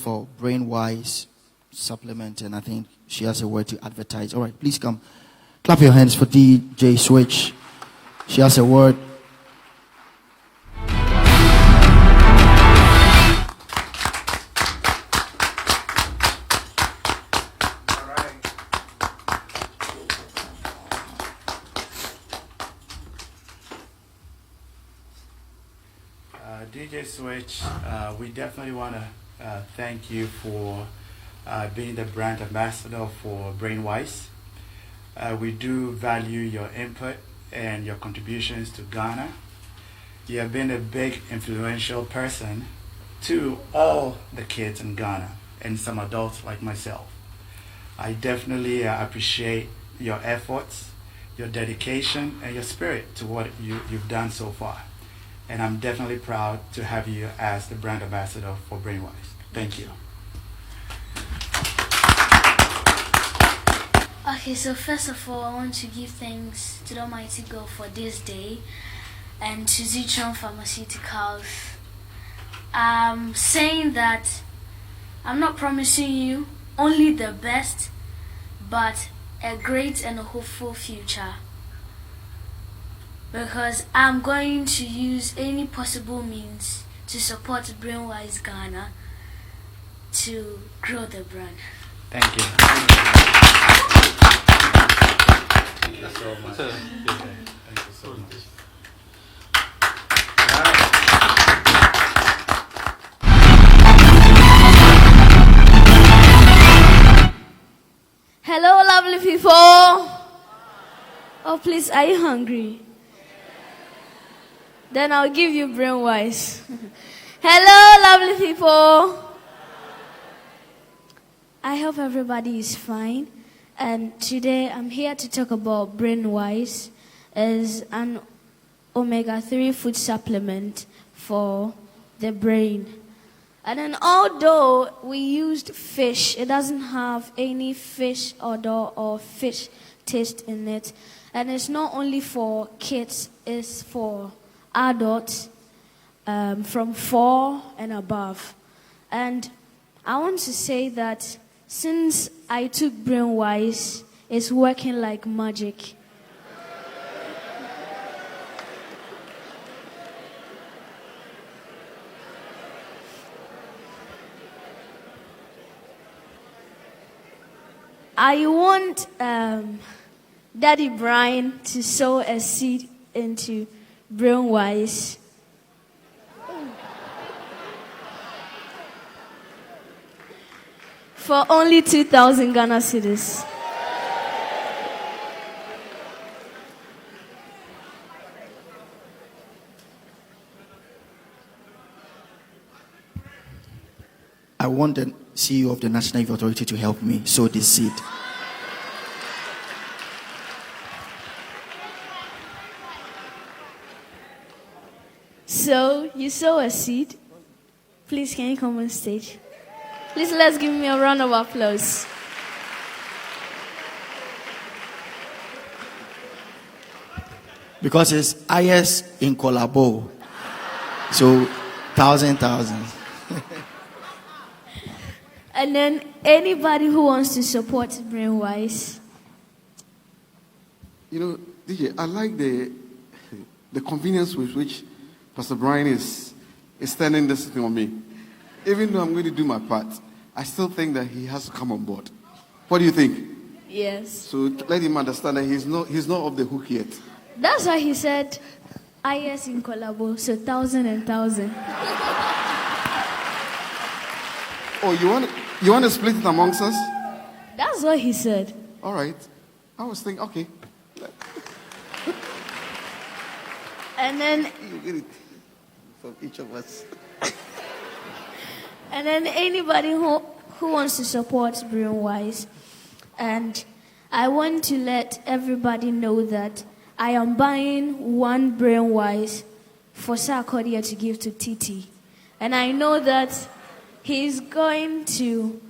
for Brainwise supplement, and I think she has a word to advertise. All right, please come. Clap your hands for DJ Switch. She has a word. DJ Switch, we definitely want to thank you for being the brand ambassador for Brainwise. We do value your input and your contributions to Ghana. You have been a big influential person to all the kids in Ghana and some adults like myself. I definitely appreciate your efforts, your dedication, and your spirit to what you've done so far. And I'm definitely proud to have you as the brand ambassador for Brainwise. Thank you. Okay, so first of all, I want to give thanks to the Almighty God for this day and to Zitron Pharmaceuticals. I'm saying that I'm not promising you only the best, but a great and a hopeful future. Because I'm going to use any possible means to support Brainwise Ghana to grow the brand. Thank you. Thank you so much. Thank you so much. Hello, lovely people. Oh, please, are you hungry? Then I'll give you Brainwise. Hello, lovely people. I hope everybody is fine. And today I'm here to talk about Brainwise as an omega-3 food supplement for the brain. And then although we used fish, it doesn't have any fish odor or fish taste in it. And it's not only for kids, it's for adults from 4 and above. And I want to say that since I took Brainwise, it's working like magic. I want Daddy Brian to sow a seed into Brainwise. For only 2,000 Ghana cedis. I want the CEO of the National Youth Authority to help me sow this seed. So, you sow a seed. Please, can you come on stage? Please, let's give me a round of applause. Because it's Iyes in collabo. So, thousands. And then, anybody who wants to support Brainwise. You know, DJ, I like the convenience with which Pastor Brian is standing this thing on me. Even though I'm going to do my part, I still think that he has to come on board. What do you think? Yes. So let him understand that he's not off the hook yet. That's why he said, Iyes in collabo, so 1,000 and 1,000. Oh, you want to split it amongst us? That's what he said. All right. I was thinking, okay. And then You get it from each of us. And then anybody who wants to support Brainwise. And I want to let everybody know that I am buying one Brainwise for Sarkodie to give to Titi. And I know that he's going to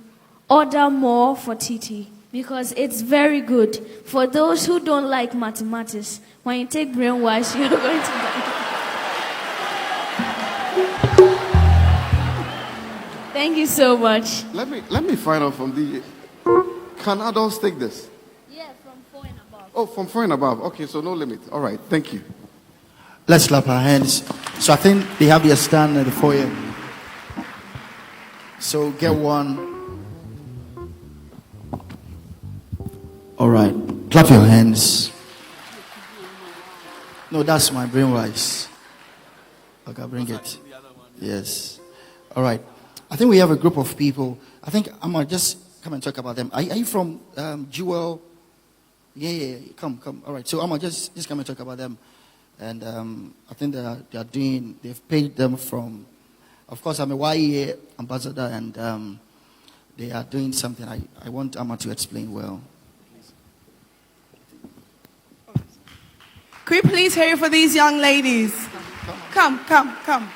order more for Titi because it's very good. For those who don't like mathematics, when you take Brainwise, you're going to die. Thank you so much. Let me find out from the. Can adults take this? Yeah, from 4 and above. Oh, from 4 and above. Okay, so no limit. All right, thank you. Let's clap our hands. So I think they have their stand at the foyer. So get one. All right, clap your hands. No, that's my brain rice. Okay, bring it. Yes. All right. I think we have a group of people. I think I'm going to just come and talk about them. Are you from Jewel? Yeah. Come. All right. So I'm going to just come and talk about them. And I think they've paid them from, of course, I'm a YEA ambassador, and they are doing something. I want Amma to explain well. Could we please hear for these young ladies? Come. Come.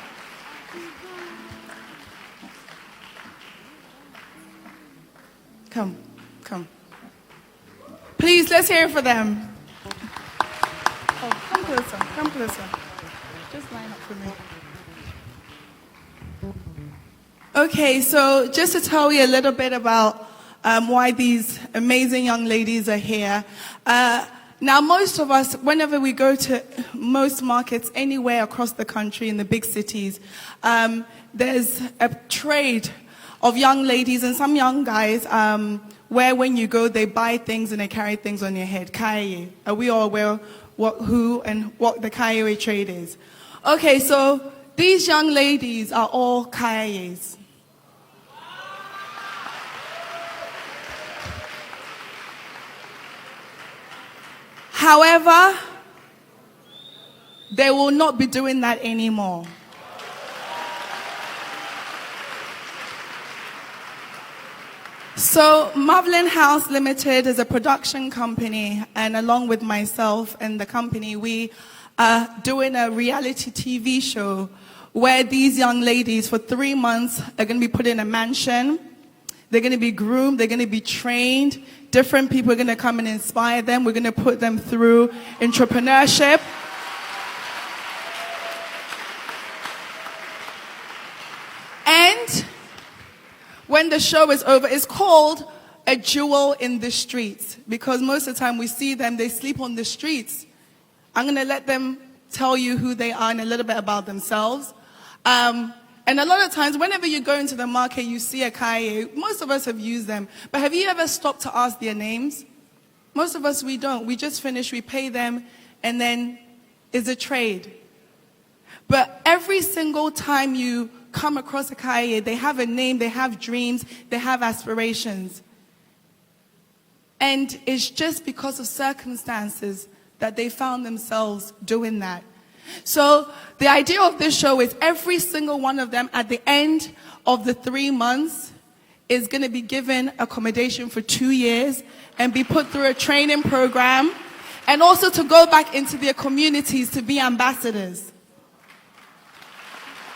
Please, let's hear for them. Oh, come closer. Just line up for me. Okay, so just to tell you a little bit about why these amazing young ladies are here. Now, most of us, whenever we go to most markets anywhere across the country in the big cities, there's a trade of young ladies and some young guys where when you go, they buy things and they carry things on their head. Kaye. Are we all aware who and what the Kaye trade is? Okay, so these young ladies are all Kayes. However, they will not be doing that anymore. So Marvelin House Limited is a production company, and along with myself and the company, we are doing a reality TV show where these young ladies for 3 months are going to be put in a mansion. They're going to be groomed, they're going to be trained. Different people are going to come and inspire them. We're going to put them through entrepreneurship. And when the show is over, it's called A Jewel in the Streets, because most of the time we see them, they sleep on the streets. I'm going to let them tell you who they are and a little bit about themselves. And a lot of times, whenever you go into the market, you see a kaye. Most of us have used them. But have you ever stopped to ask their names? Most of us, we don't. We just finish, we pay them, and then it's a trade. But every single time you come across a kaye, they have a name, they have dreams, they have aspirations. And it's just because of circumstances that they found themselves doing that. So the idea of this show is every single one of them at the end of the 3 months is going to be given accommodation for 2 years and be put through a training program, and also to go back into their communities to be ambassadors.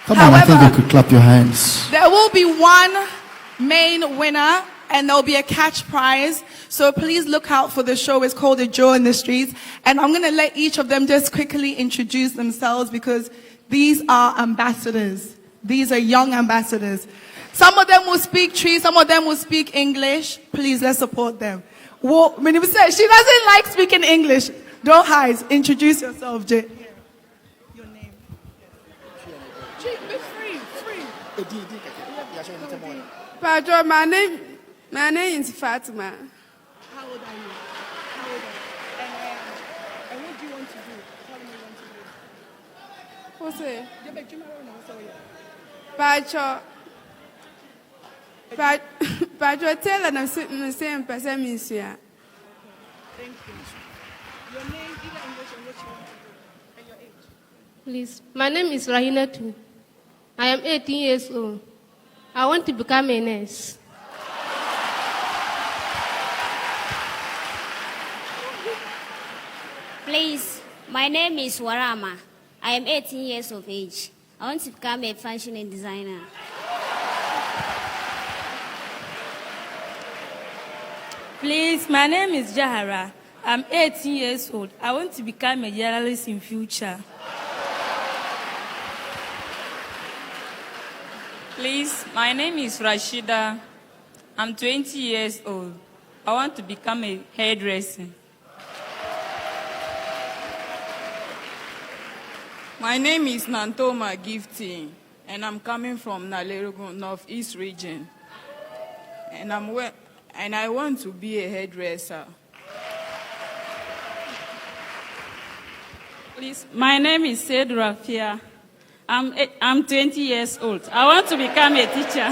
However, I think you could clap your hands. There will be one main winner, and there'll be a catch prize. So please look out for the show. It's called A Jewel in the Streets. And I'm going to let each of them just quickly introduce themselves, because these are ambassadors. These are young ambassadors. Some of them will speak Twi, some of them will speak English. Please, let's support them. Well, she doesn't like speaking English. Don't hide. Introduce yourself, Jay. Your name. Be free. Padre, my name is Fatima. How old are you? And what do you want to do? Tell me what to do. What's it? Padre, tell them the same person means here. Thank you. Your name, either English and what you want to do, and your age. Please, my name is Rahina Tu. I am 18 years old. I want to become a nurse. Please, my name is Warama. I am 18 years of age. I want to become a fashion designer. Please, my name is Jahara. I'm 18 years old. I want to become a journalist in future. Please, my name is Rashida. I'm 20 years old. I want to become a hairdresser. My name is Nantoma Gifty, and I'm coming from Nalerugu, Northeast region. And I want to be a hairdresser. Please, my name is Said Rafia. I'm 20 years old. I want to become a teacher.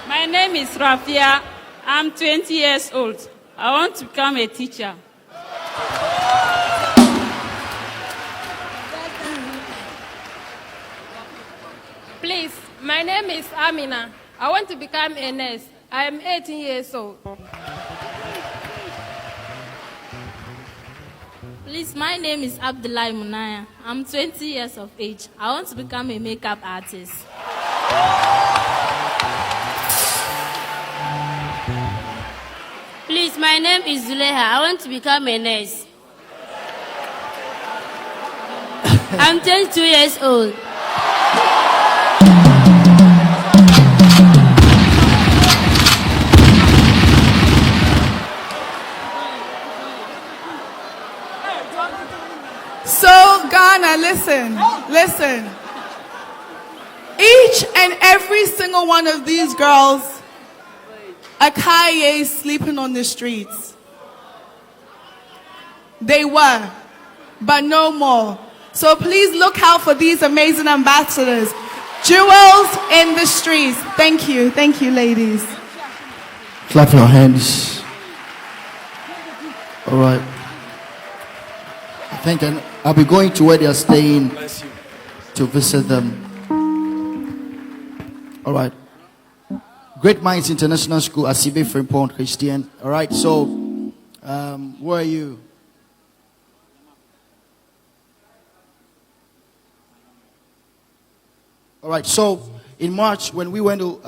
My name is Rafia. I'm 20 years old. I want to become a teacher. Please, my name is Amina. I want to become a nurse. I am 18 years old. Please, my name is Abdullah Munaya. I'm 20 years of age. I want to become a makeup artist. Please, my name is Zuleha. I want to become a nurse. I'm 22 years old. So, Ghana, listen. Each and every single one of these girls, Akaye is sleeping on the streets. They were, but no more. So please look out for these amazing ambassadors. Jewels in the streets. Thank you, ladies. Clap your hands. All right. I think I'll be going to where they are staying to visit them. All right. Great Minds International School, Asibe Frimpong Christian. All right. So, where are you? All right. So, in March, when we went to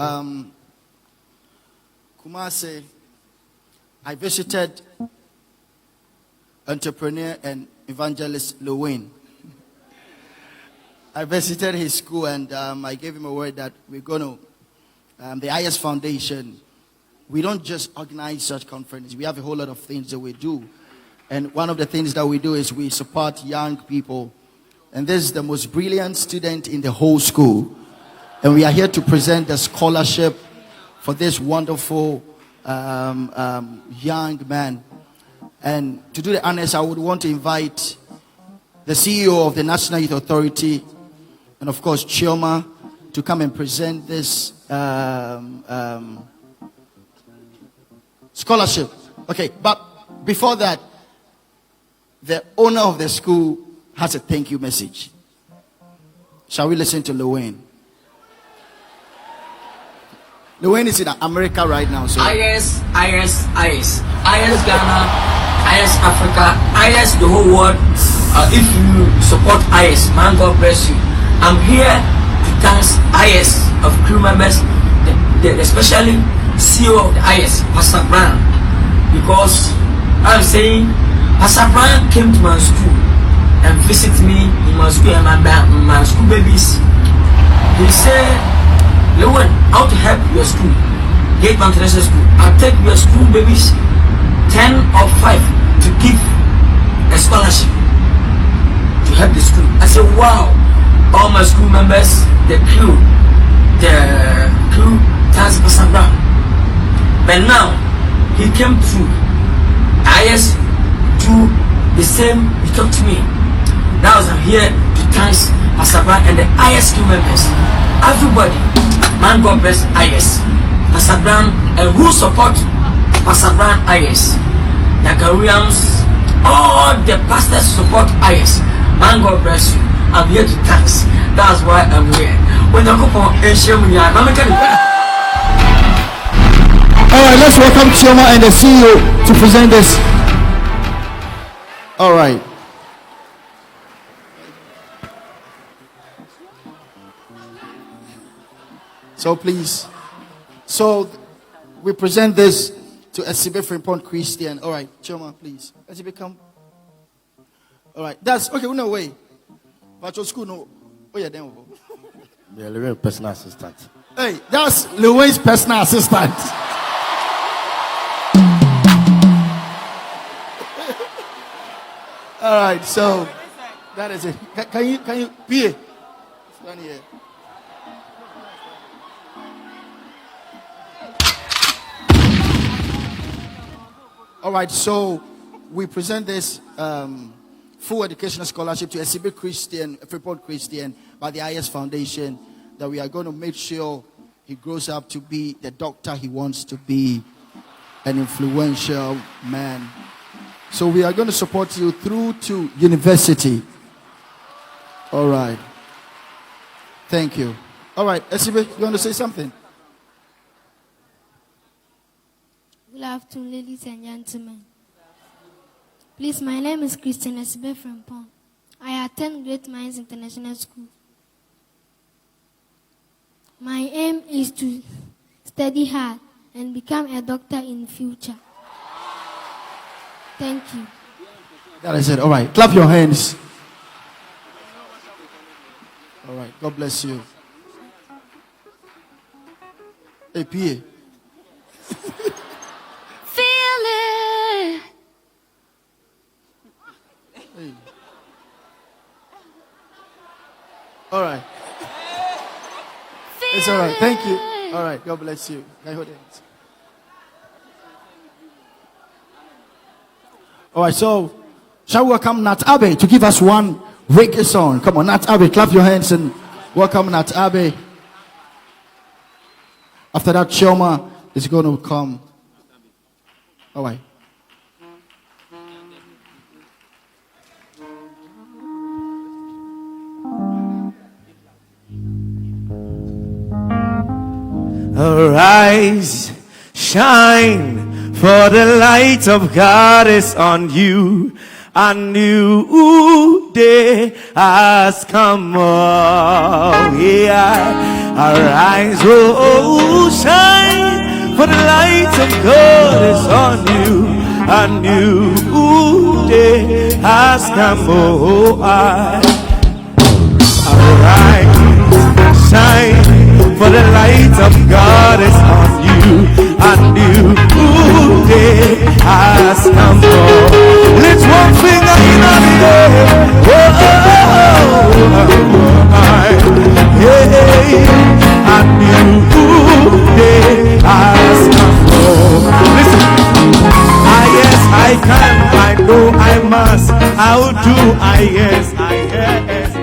Kumasi, I visited entrepreneur and evangelist Lewin. I visited his school and I gave him a word that we're going to, the Iyes Foundation, we don't just organize such conferences. We have a whole lot of things that we do. And one of the things that we do is we support young people. And this is the most brilliant student in the whole school. And we are here to present the scholarship for this wonderful young man. And to do the honors, I would want to invite the CEO of the National Youth Authority, and of course, Chioma, to come and present this scholarship. Okay, but before that, the owner of the school has a thank you message. Shall we listen to Lewin? Lewin is in America right now. So. Iyes Ghana, Iyes Africa, Iyes the whole world. If you support Iyes, man, God bless you. I'm here to thank Iyes of crew members, especially CEO of the Iyes, Pastor Brown, because I'm saying Pastor Brown came to my school and visited me in my school and my school babies. He said, Lewin, how to help your school? Gate International School. I'll take your school babies 10 or 5 to give a scholarship to help the school. I said, wow, all my school members, the crew thanks Pastor Brown. But now he came through. Iyes do the same. He talked to me. Now I'm here to thank Pastor Brown and the Iyes crew members. Everybody, man, God bless Iyes, Pastor Brown, and who support Pastor Brown Iyes, the Ghanaians, all the pastors support Iyes. Man, God bless you. I'm here to thanks. That's why I'm here. When I go for all right, let's welcome Chioma and the CEO to present this. All right. So please. So we present this to Asibe Frimpong Christian. All right, Chioma, please. Asibe, come. All right. That's okay. No way. But your school, no. Oh, yeah, then. Yeah, Lil personal assistant. Hey, that's Lil personal assistant. All right, so that is it. Can you PA? Stand here. All right, so we present this full educational scholarship to SCB Christian, Freeport Christian, by the Iyes Foundation, that we are going to make sure he grows up to be the doctor he wants to be, an influential man. So we are going to support you through to university. All right. Thank you. All right, SCB, you want to say something? Good afternoon, ladies and gentlemen. Please, my name is Christian Esbe from Pong. I attend Great Minds International School. My aim is to study hard and become a doctor in the future. Thank you. That is it. All right. Clap your hands. All right. God bless you. Hey, PA. Feel it. Hey. All right. It's all right. Thank you. All right. God bless you. Can you hold it? All right. So, shall we welcome Nat Abe to give us one reggae song? Come on, Nat Abe, clap your hands and welcome Nat Abe. After that, Chioma is going to come. All right. Arise, shine, for the light of God is on you. A new day has come. Oh, yeah. Arise, oh, shine, for the light of God is on you. A new day has come. Oh, arise, shine, for the light of God is on you. A new day has come. Lift one finger in the air. A new day has come. Listen. Yes, I can, I know I must. I'll do. Yes, yes.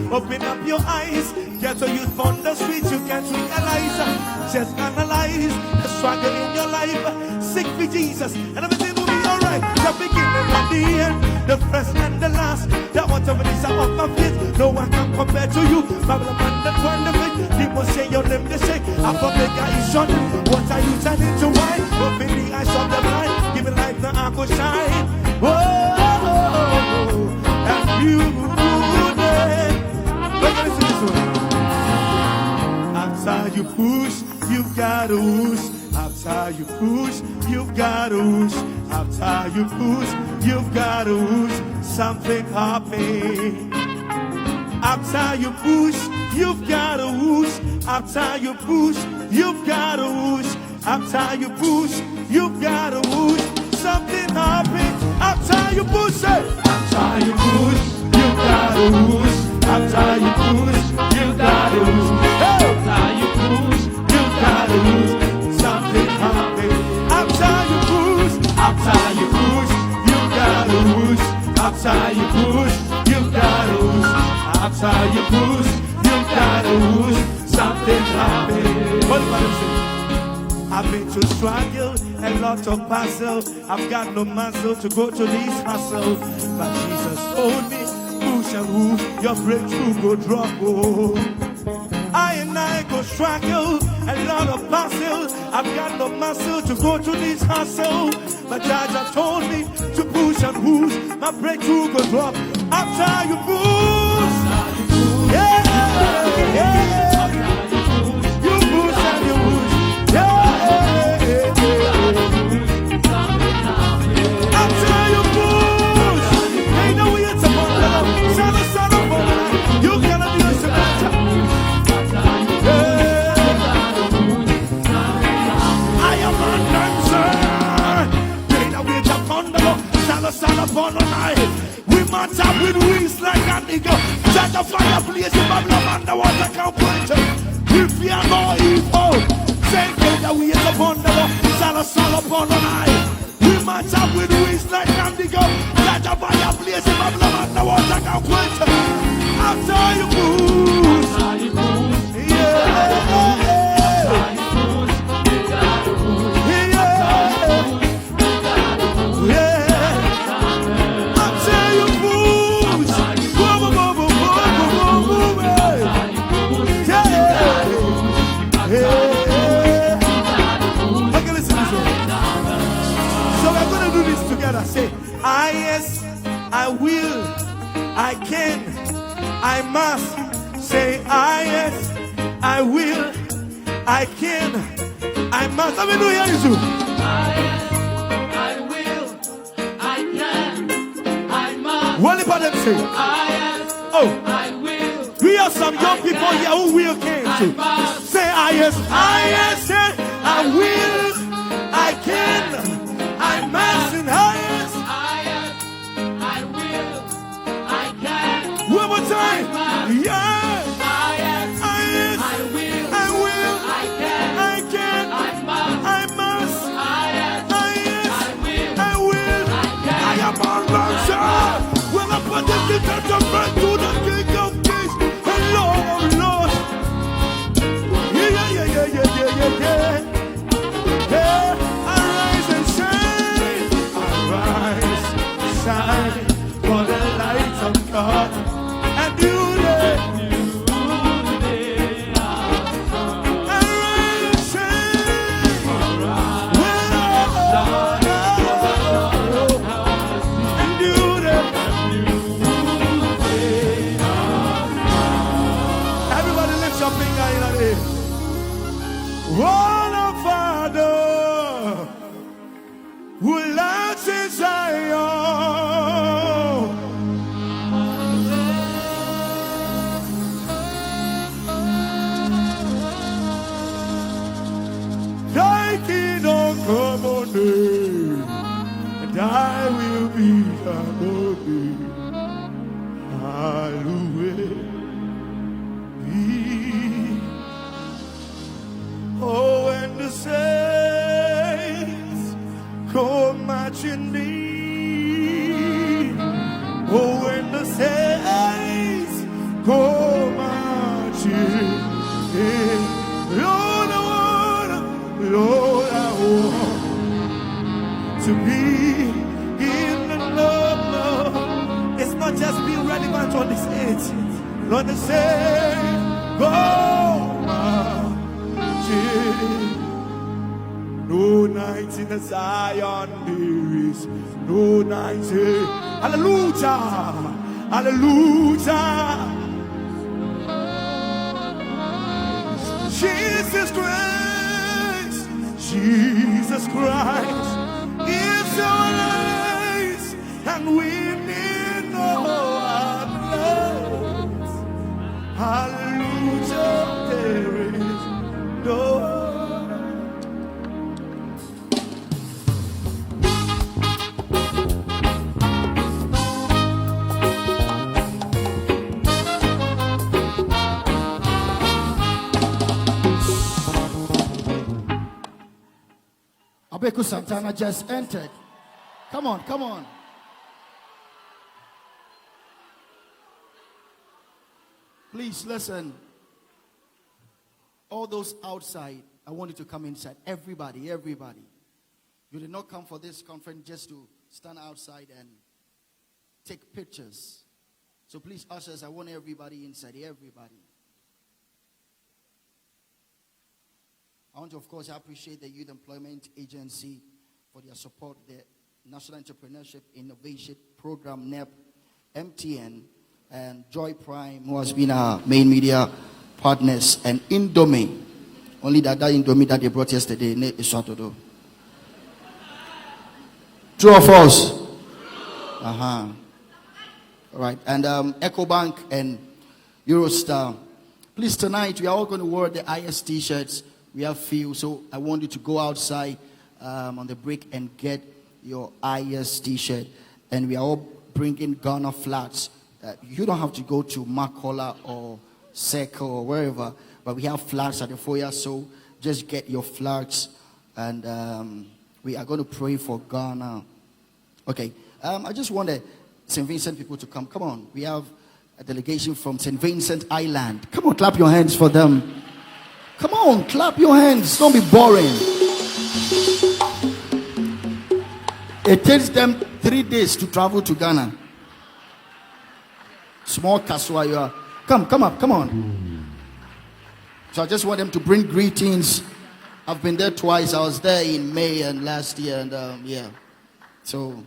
Open up your eyes, get a youth on the streets, you can't realize. Just analyze the struggle in your life. Seek for Jesus, and everything will be alright. The beginning and the end, the first and the last. That whatever is of my faith, no one can compare to you. Babylon and the wonderful, people say your name they shake. I forget is shut. What are you turning to wine? Open the eyes of the blind, give it life the apple shine. Oh, and you. After you push, you gotta whoosh. After After you push, you've got to whoosh. After you push, you've got to whoosh. Something happen. After you push, you've got to whoosh. After you push, you've got to whoosh. After you push, you've got to whoosh. Something happen. After you push it. After you push, you've got to whoosh. After you push, you've got to whoosh. After you push, you've got to whoosh. Something happen. After you push, you've got to whoosh. After you push, you've got to whoosh. After you push, you've got to whoosh. Something happen. What about it? I've been to struggle, a lot of puzzle. I've got no muscle to go to this hustle. But Jesus told me, push and whoosh, your breakthrough go drop. Oh. I and I go struggle, a lot of puzzle. I've got no muscle to go to this hustle. But Jaja told me to push and whoosh, my breakthrough go drop. After you push, yeah, yeah. You push and you whoosh, yeah. After you push, ain't no way it's a bundle. Son of you cannot do this. I am a dancer. Ain't no way it's a bundle. Son of we match up with wings like an eagle. Set a fire blaze in my blood underwater can't point it. We fear no evil. Say that we is upon the law. Sal upon the night. We match up with wings like an eagle. Set a fire blaze in my blood underwater can't point it. After you move, yeah. Say, yes, I will, I can, I must. Say, yes, I will, I can, I must. Let me do here, you too. Yes, I will, I can, I must. What about them say? Yes, I will. We have some young people here who will can too. Say, yes, I will, I can, I must, and yes, I will, I can. One more time. Yes, I will, I can, I must, I will, I am on answer. When I put the judgment to the King of Kings and Lord of Lords. Yeah. Arise and shine. Shine for the light of God and do it. Arise, shine. And do it. Everybody lift your finger in the air. One of Father who lives in Zion. Thy kingdom come on me, and I will be above thee. Hallelujah. Oh, and the saints come marching in. Oh, and the saints come marching in. Lord, I want to be in the love. It's not just being relevant on this age. Lord, the saints go marching. No night in the Zion, there is no night. Hallelujah, hallelujah. Jesus Christ, Jesus Christ is our life, and we need no others. Hallelujah, there is no. Abeku Santana just entered. Come on, come on. Please listen. All those outside, I want you to come inside. Everybody, everybody. You did not come for this conference just to stand outside and take pictures. So please, ushers, I want everybody inside. Everybody. I want to, of course, appreciate the Youth Employment Agency for their support, the National Entrepreneurship Innovation Program, NEP, MTN, and Joy Prime, who has been our main media partners, and Indomie. Only that Indomie that they brought yesterday is Sarkodie. True or false? All right. And EcoBank and Eurostar. Please, tonight we are all going to wear the Iyes t-shirts. We have few, so I want you to go outside on the break and get your Iyes t-shirt. And we are all bringing Ghana flags. You don't have to go to Makola or Circle or wherever, but we have flags at the foyer, so just get your flags. And we are going to pray for Ghana. Okay, I just want the St. Vincent people to come. Come on, we have a delegation from St. Vincent Island. Come on, clap your hands for them. Come on, clap your hands. Don't be boring. It takes them 3 days to travel to Ghana. Small Kaswa, you are. Come up, come on. So I just want them to bring greetings. I've been there twice. I was there in May and last year, and yeah. So,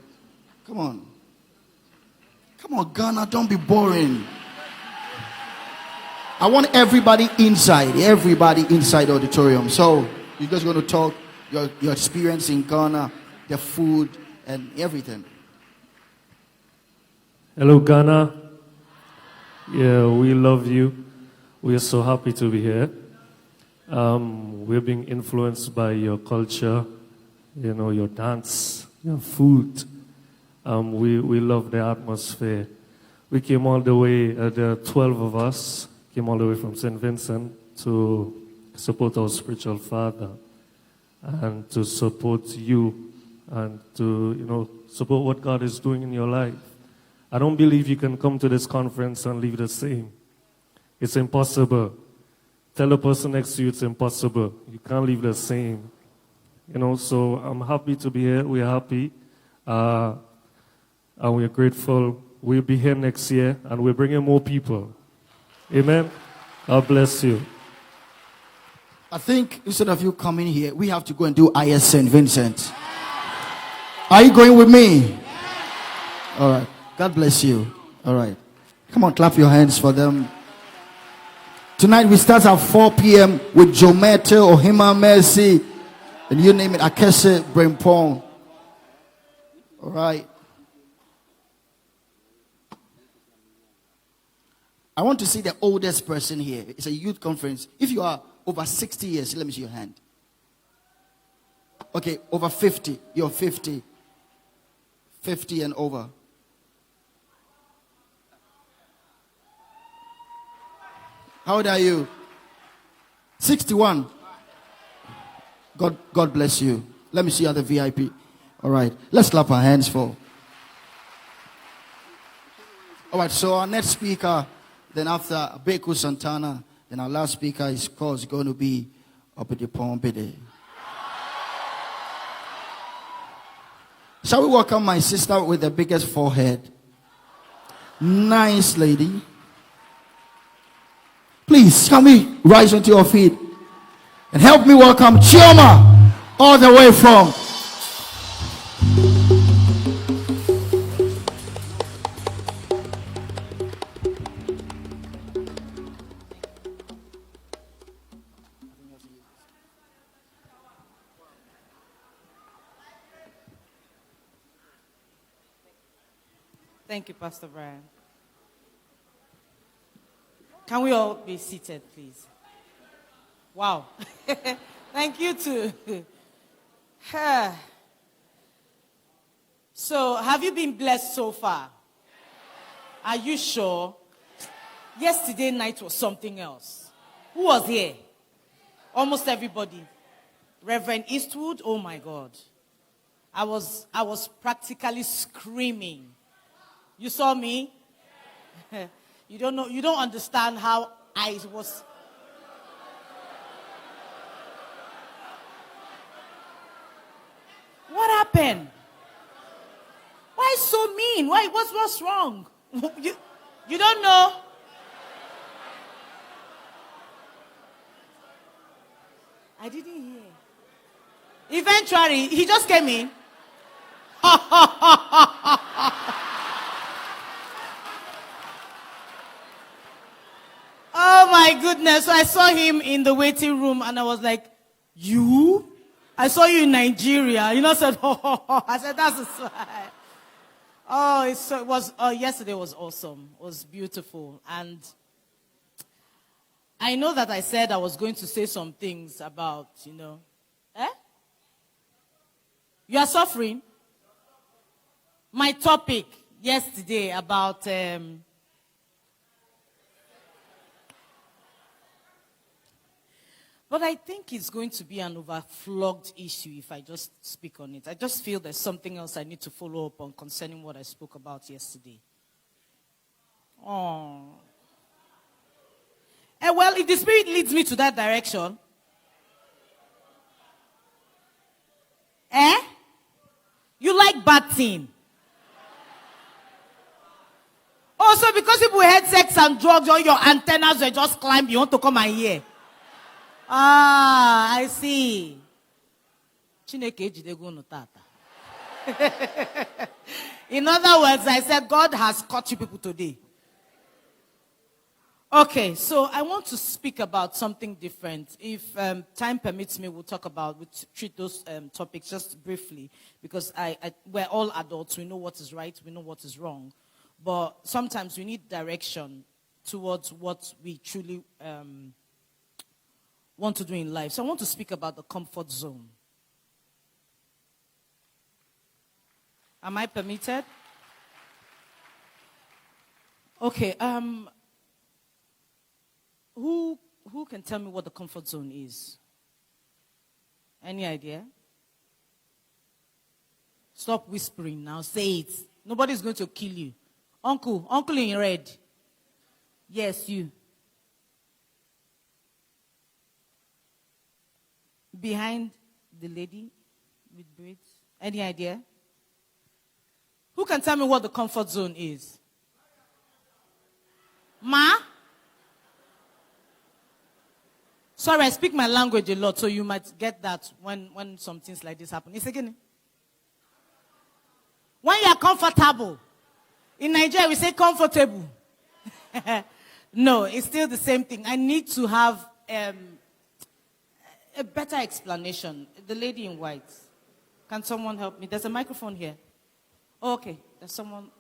come on. Come on, Ghana, don't be boring. I want everybody inside the auditorium. So, you guys going to talk your experience in Ghana, the food, and everything. Hello, Ghana. Yeah, we love you. We are so happy to be here. We're being influenced by your culture, you know, your dance, your food. We love the atmosphere. We came all the way, the 12 of us, came all the way from St. Vincent to support our spiritual father and to support you and to, you know, support what God is doing in your life. I don't believe you can come to this conference and leave the same. It's impossible. Tell the person next to you it's impossible. You can't leave the same. You know, so I'm happy to be here. We're happy. And we're grateful. We'll be here next year and we're bringing more people. Amen. God bless you. I think instead of you coming here, we have to go and do Iyes St. Vincent. Are you going with me? All right. God bless you. All right. Come on, clap your hands for them. Tonight we start at 4 p.m. with Jomete, Ohima Mercy, and you name it, Akese, Brempong. All right. I want to see the oldest person here. It's a youth conference. If you are over 60 years, let me see your hand. Okay, over 50. You're 50. 50 and over. How old are you? 61. God bless you. Let me see other VIP. All right. Let's clap our hands for. All right. So our next speaker, then after Beku Santana, then our last speaker is going to be Opede Pompede. Shall we welcome my sister with the biggest forehead? Nice lady. Please, can we rise onto your feet and help me welcome Chioma all the way from Thank you, Pastor Brian. Can we all be seated, please? Wow. Thank you too. So, have you been blessed so far? Are you sure? Yesterday night was something else. Who was here? Almost everybody. Reverend Eastwood, oh my God. I was practically screaming. You saw me? You don't understand how I was. What happened? Why so mean? What's wrong? You don't know? I didn't hear. Eventually, he just came in. Oh my goodness. So I saw him in the waiting room and I was like, you? I saw you in Nigeria. You know, said, I said, that's a slide. Yesterday was awesome. It was beautiful. And I know that I said I was going to say some things about, You are suffering? My topic yesterday about but I think it's going to be an overflogged issue if I just speak on it. I just feel there's something else I need to follow up on concerning what I spoke about yesterday. Oh. Well, if the Spirit leads me to that direction, you like bad thing. Also, because people had sex and drugs, all your antennas were just climbed, you want to come and hear. I see. In other words, I said, God has caught you people today. Okay, so I want to speak about something different. If time permits me, we'll treat those topics just briefly, because we're all adults. We know what is right, we know what is wrong. But sometimes we need direction towards what we truly want to do in life. So I want to speak about the comfort zone. Am I permitted? Okay, who can tell me what the comfort zone is? Any idea? Stop whispering now, say it. Nobody's going to kill you. Uncle in red. Yes, you. Behind the lady with braids. Any idea? Who can tell me what the comfort zone is? Ma? Sorry, I speak my language a lot, so you might get that when some things like this happen. It's again. When you are comfortable. In Nigeria, we say comfortable. No, it's still the same thing. I need to have a better explanation. The lady in white. Can someone help me? There's a microphone here. Oh, okay, there's someone.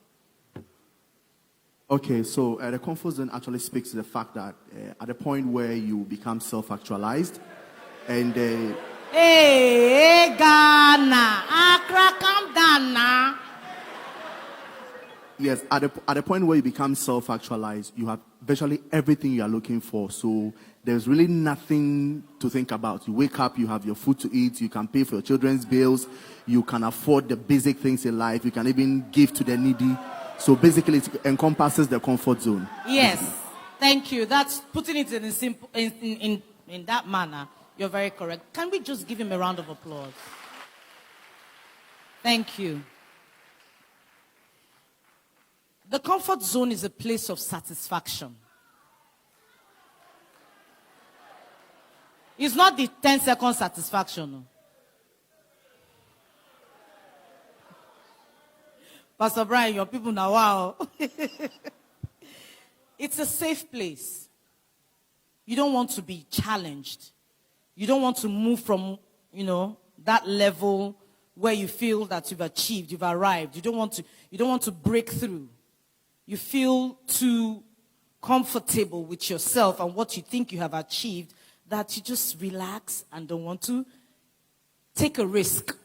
Okay, so the comfort zone actually speaks to the fact that at the point where you become self-actualized and... Hey, Ghana. Accra, come down now. Yes, at the point where you become self-actualized, you have virtually everything you are looking for. So there's really nothing to think about. You wake up, you have your food to eat, you can pay for your children's bills, you can afford the basic things in life, you can even give to the needy. So basically, it encompasses the comfort zone. Yes, thank you. That's putting it in simple in that manner. You're very correct. Can we just give him a round of applause? Thank you. The comfort zone is a place of satisfaction. It's not the 10-second satisfaction. No. Pastor Brian, your people now, wow. It's a safe place. You don't want to be challenged. You don't want to move from, that level where you feel that you've achieved, you've arrived. You don't want to break through. you feel too comfortable with yourself and what you think you have achieved that you just relax and don't want to take a risk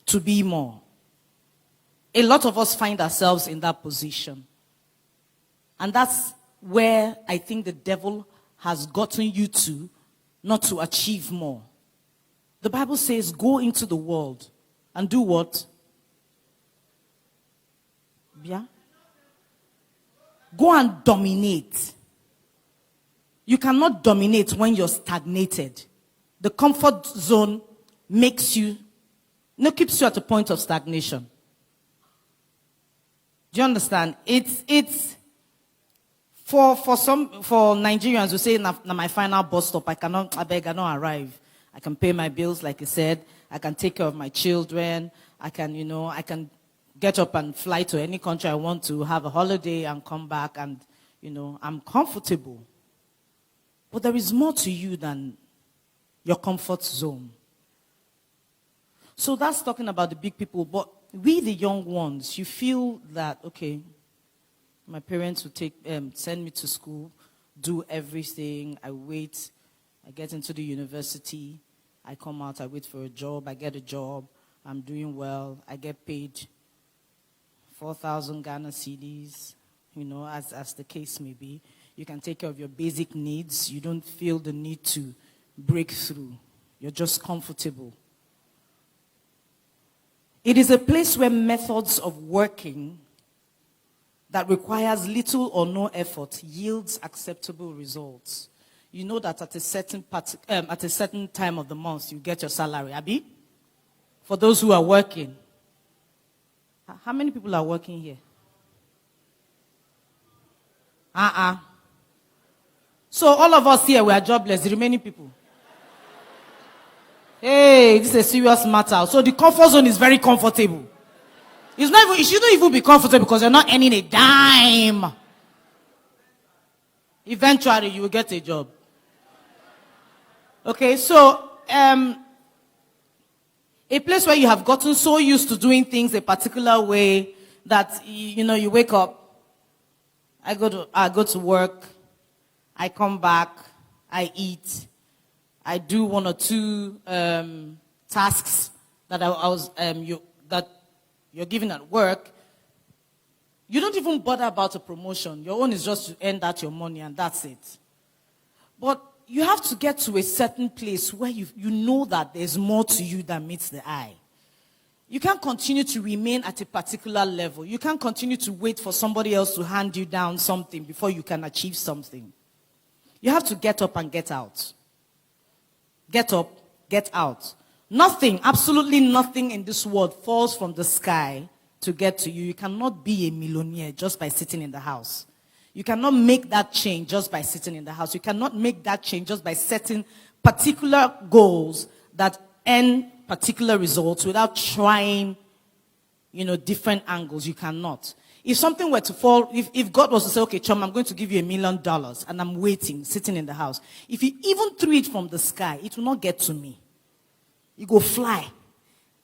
to be more. A lot of us find ourselves in that position. And that's where I think the devil has gotten you to, not to achieve more. The Bible says, go into the world and do what? Yeah? Go and dominate. You cannot dominate when you're stagnated. The comfort zone makes you, keeps you at a point of stagnation. Do you understand? It's for Nigerians who say, na my final bus stop, I cannot arrive. I can pay my bills, like I said. I can take care of my children. I can get up and fly to any country I want to, have a holiday and come back and, I'm comfortable. But there is more to you than your comfort zone. So that's talking about the big people. But we, the young ones, you feel that, okay, my parents will send me to school, do everything. I wait. I get into the university. I come out. I wait for a job. I get a job. I'm doing well. I get paid 4,000 Ghana cedis, as the case may be. You can take care of your basic needs. You don't feel the need to break through. You're just comfortable. It is a place where methods of working that requires little or no effort yields acceptable results. You know that at a certain time of the month, you get your salary, Abi? For those who are working. How many people are working here? So all of us here, we are jobless, the remaining people. Hey, this is a serious matter. So the comfort zone is very comfortable. It shouldn't even be comfortable because you're not earning a dime. Eventually, you will get a job. Okay, so a place where you have gotten so used to doing things a particular way that, you wake up, I go to work, I come back, I eat, I do one or two tasks that that you're given at work. You don't even bother about a promotion. Your own is just to earn that your money and that's it. But you have to get to a certain place where you know that there's more to you than meets the eye. You can't continue to remain at a particular level. You can't continue to wait for somebody else to hand you down something before you can achieve something. You have to get up and get out. Get up, get out. Nothing, absolutely nothing in this world falls from the sky to get to you. You cannot be a millionaire just by sitting in the house. You cannot make that change just by sitting in the house. You cannot make that change just by setting particular goals that earn particular results without trying, different angles. You cannot. If something were to fall, if God was to say, okay, Chum, I'm going to give you $1 million and I'm waiting, sitting in the house. If you even threw it from the sky, it will not get to me. It will fly.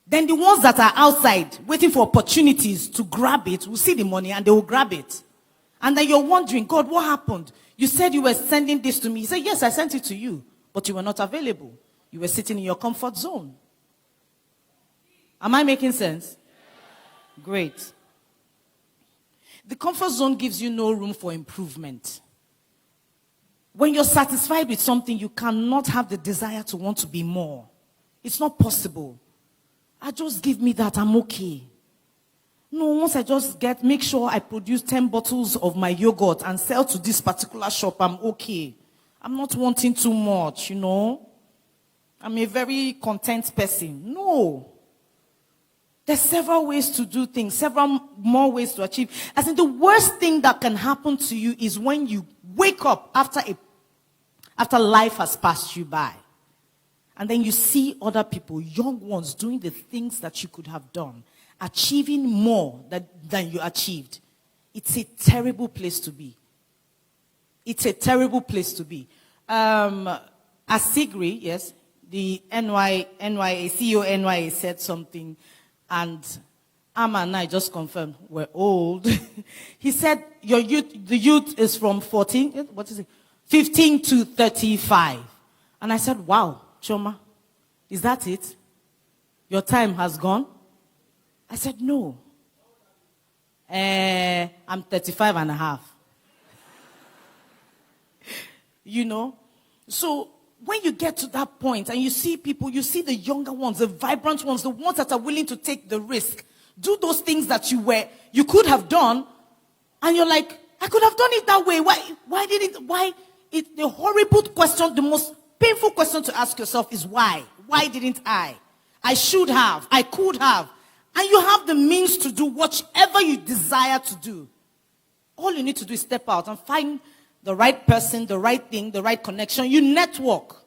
Then the ones that are outside waiting for opportunities to grab it will see the money and they will grab it. And then you're wondering, God, what happened? You said you were sending this to me. He said, yes, I sent it to you, but you were not available. You were sitting in your comfort zone. Am I making sense? Great. The comfort zone gives you no room for improvement. When you're satisfied with something, you cannot have the desire to want to be more. It's not possible. Just give me that, I'm okay. No, once I just make sure I produce 10 bottles of my yogurt and sell to this particular shop, I'm okay. I'm not wanting too much, I'm a very content person. No. There's several ways to do things, several more ways to achieve. I think the worst thing that can happen to you is when you wake up after life has passed you by. And then you see other people, young ones, doing the things that you could have done, achieving more than you achieved. It's a terrible place to be. It's a terrible place to be. Asigri, yes, the CEO NYA said something, and Amma and I just confirmed we're old. He said, the youth is from 15 to 35. And I said, wow, Choma, is that it? Your time has gone? I said, no. I'm 35 and a half. You know? So when you get to that point and you see people, you see the younger ones, the vibrant ones, the ones that are willing to take the risk, do those things that you could have done, and you're like, I could have done it that way. The horrible question, the most painful question to ask yourself is why? Why didn't I? I should have. I could have. And you have the means to do whatever you desire to do. All you need to do is step out and find the right person, the right thing, the right connection. You network.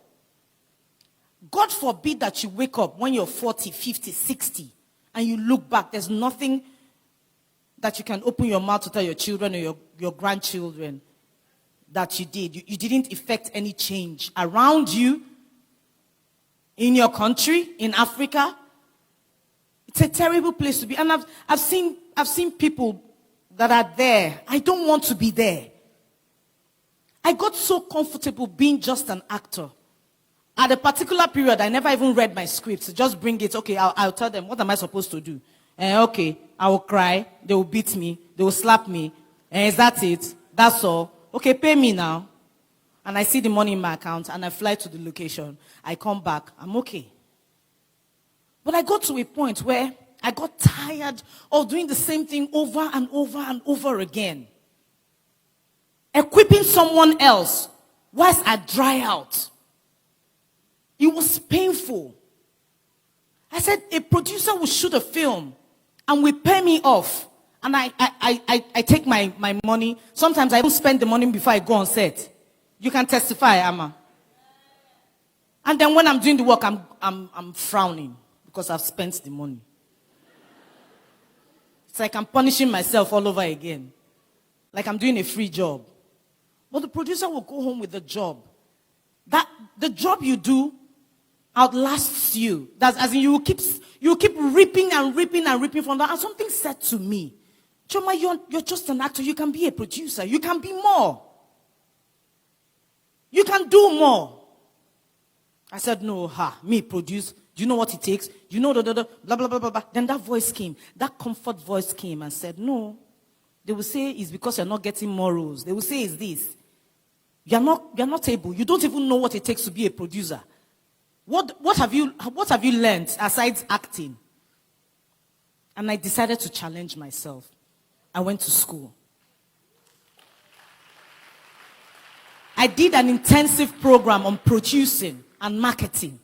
God forbid that you wake up when you're 40, 50, 60, and you look back. There's nothing that you can open your mouth to tell your children or your grandchildren that you did. You didn't effect any change around you, in your country, in Africa. It's a terrible place to be. And I've seen people that are there. I don't want to be there. I got so comfortable being just an actor. At a particular period, I never even read my scripts. Just bring it. Okay, I'll tell them, what am I supposed to do? Okay, I will cry. They will beat me. They will slap me. Is that it? That's all. Okay, pay me now. And I see the money in my account and I fly to the location. I come back. I'm okay. But I got to a point where I got tired of doing the same thing over and over and over again. Equipping someone else whilst I dry out. It was painful. I said, a producer will shoot a film and will pay me off. And I take my money. Sometimes I don't spend the money before I go on set. You can testify, Amma. And then when I'm doing the work, I'm frowning because I've spent the money. It's like I'm punishing myself all over again. Like I'm doing a free job. But the producer will go home with the job. The job you do outlasts you. That's as in you keep reaping and reaping and reaping from that. And something said to me, Choma, you're just an actor. You can be a producer. You can be more. You can do more. I said, no, me produce. Do you know what it takes? Do you know blah, blah, blah, blah, blah. Then that voice came. That comfort voice came and said, no. They will say it's because you're not getting more roles. They will say it's this. You're not able. You don't even know what it takes to be a producer. What have you learned aside acting? And I decided to challenge myself. I went to school. I did an intensive program on producing and marketing.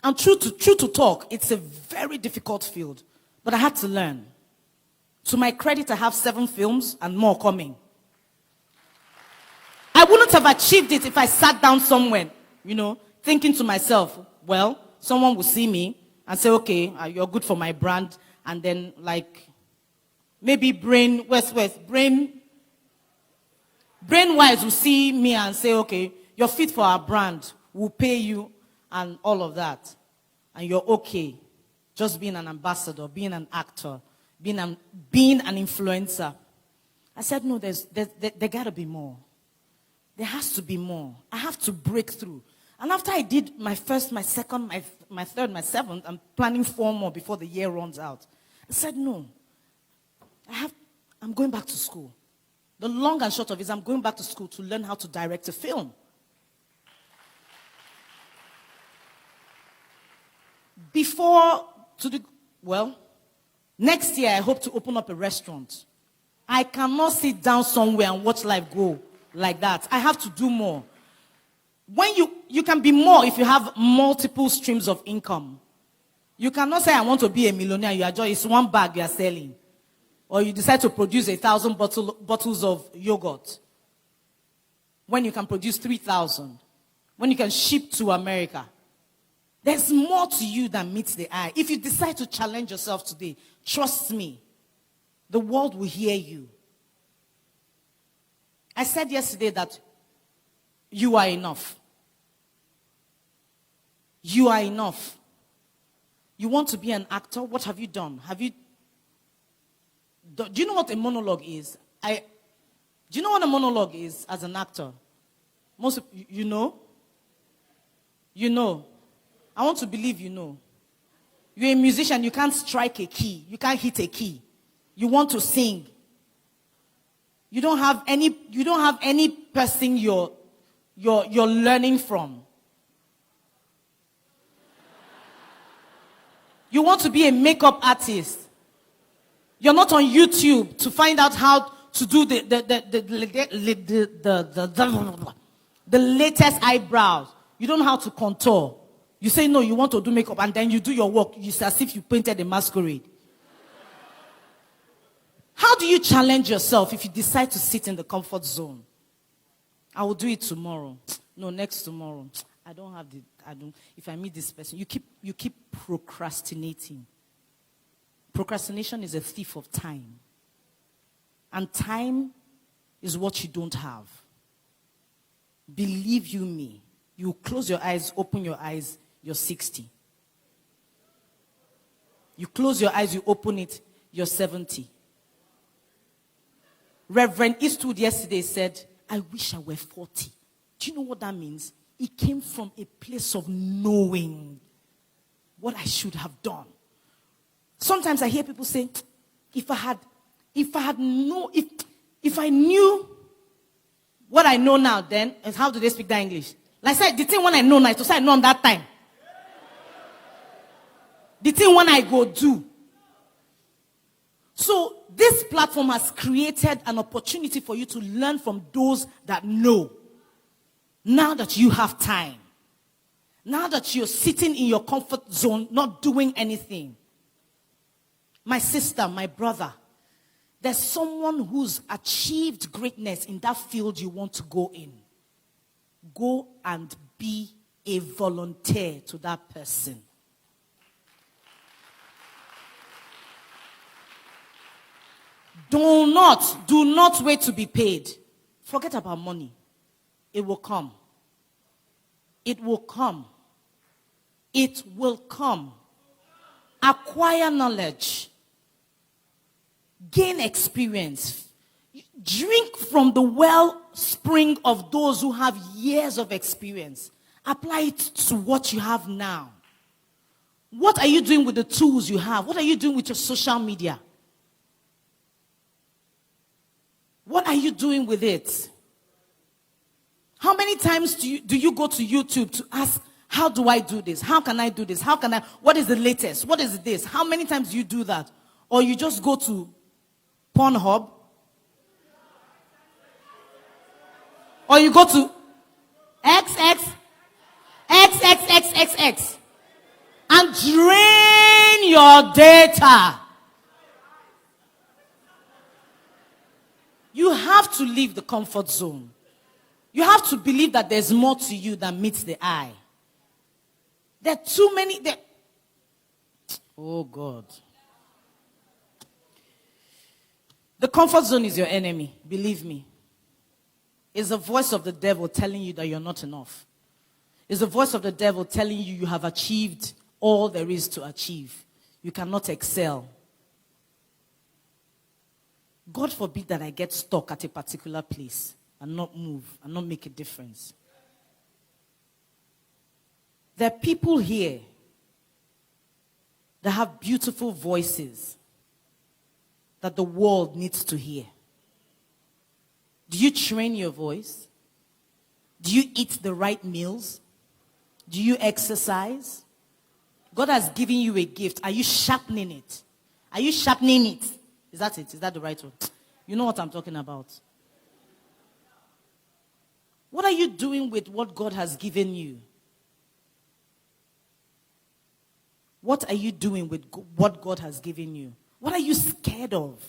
And true to talk, it's a very difficult field. But I had to learn. To my credit, I have 7 films and more coming. I wouldn't have achieved it if I sat down somewhere, thinking to myself, well, someone will see me and say, okay, you're good for my brand. And then maybe Brainwise will see me and say, okay, you're fit for our brand. We'll pay you and all of that. And you're okay. Just being an ambassador, being an actor, being an influencer. I said, no, there got to be more. There has to be more. I have to break through. And after I did my first, my second, my third, my seventh, I'm planning 4 more before the year runs out. I said, no. I'm going back to school. The long and short of it is I'm going back to school to learn how to direct a film. Next year I hope to open up a restaurant. I cannot sit down somewhere and watch life go like that. I have to do more. When you can be more if you have multiple streams of income. You cannot say I want to be a millionaire. It's 1 bag you are selling. Or you decide to produce 1,000 bottles of yogurt. When you can produce 3,000. When you can ship to America. There's more to you than meets the eye. If you decide to challenge yourself today, trust me, the world will hear you. I said yesterday that you are enough. You are enough. You want to be an actor? What have you done? Do you know what a monologue is? Do you know what a monologue is as an actor? Most of you know? You know. I want to believe you know. You're a musician, you can't strike a key. You can't hit a key. You want to sing. You don't have any person you're learning from. You want to be a makeup artist. You're not on YouTube to find out how to do the latest eyebrows. You don't know how to contour. You say no, you want to do makeup, and then you do your work. It's as if you painted a masquerade. How do you challenge yourself if you decide to sit in the comfort zone? I will do it tomorrow. No, next tomorrow. If I meet this person, you keep procrastinating. Procrastination is a thief of time. And time is what you don't have. Believe you me. You close your eyes, open your eyes, you're 60. You close your eyes, you open it, you're 70. Reverend Eastwood yesterday said, I wish I were 40. Do you know what that means? It came from a place of knowing what I should have done. Sometimes I hear people say, if I knew what I know now, then, and how do they speak that English? Like I said, the thing when I know now, to say I know on that time. The thing when I go do. So this platform has created an opportunity for you to learn from those that know. Now that you have time. Now that you're sitting in your comfort zone, not doing anything. My sister, my brother, there's someone who's achieved greatness in that field you want to go in. Go and be a volunteer to that person. Do not wait to be paid. Forget about money. It will come. It will come. It will come. Acquire knowledge. Gain experience. Drink from the wellspring of those who have years of experience. Apply it to what you have now. What are you doing with the tools you have? What are you doing with your social media? What are you doing with it? How many times do you go to YouTube to ask, how do I do this? How can I do this? What is the latest? What is this? How many times do you do that? Or you just go to Pornhub? Or you go to XXXXXX and drain your data. You have to leave the comfort zone. You have to believe that there's more to you than meets the eye. There are too many. Oh God. The comfort zone is your enemy. Believe me. It's the voice of the devil telling you that you're not enough. It's the voice of the devil telling you you have achieved all there is to achieve. You cannot excel. God forbid that I get stuck at a particular place and not move and not make a difference. There are people here that have beautiful voices that the world needs to hear. Do you train your voice? Do you eat the right meals? Do you exercise? God has given you a gift. Are you sharpening it? Are you sharpening it? Is that it? Is that the right word? You know what I'm talking about. What are you doing with what God has given you? What are you doing with what God has given you? What are you scared of?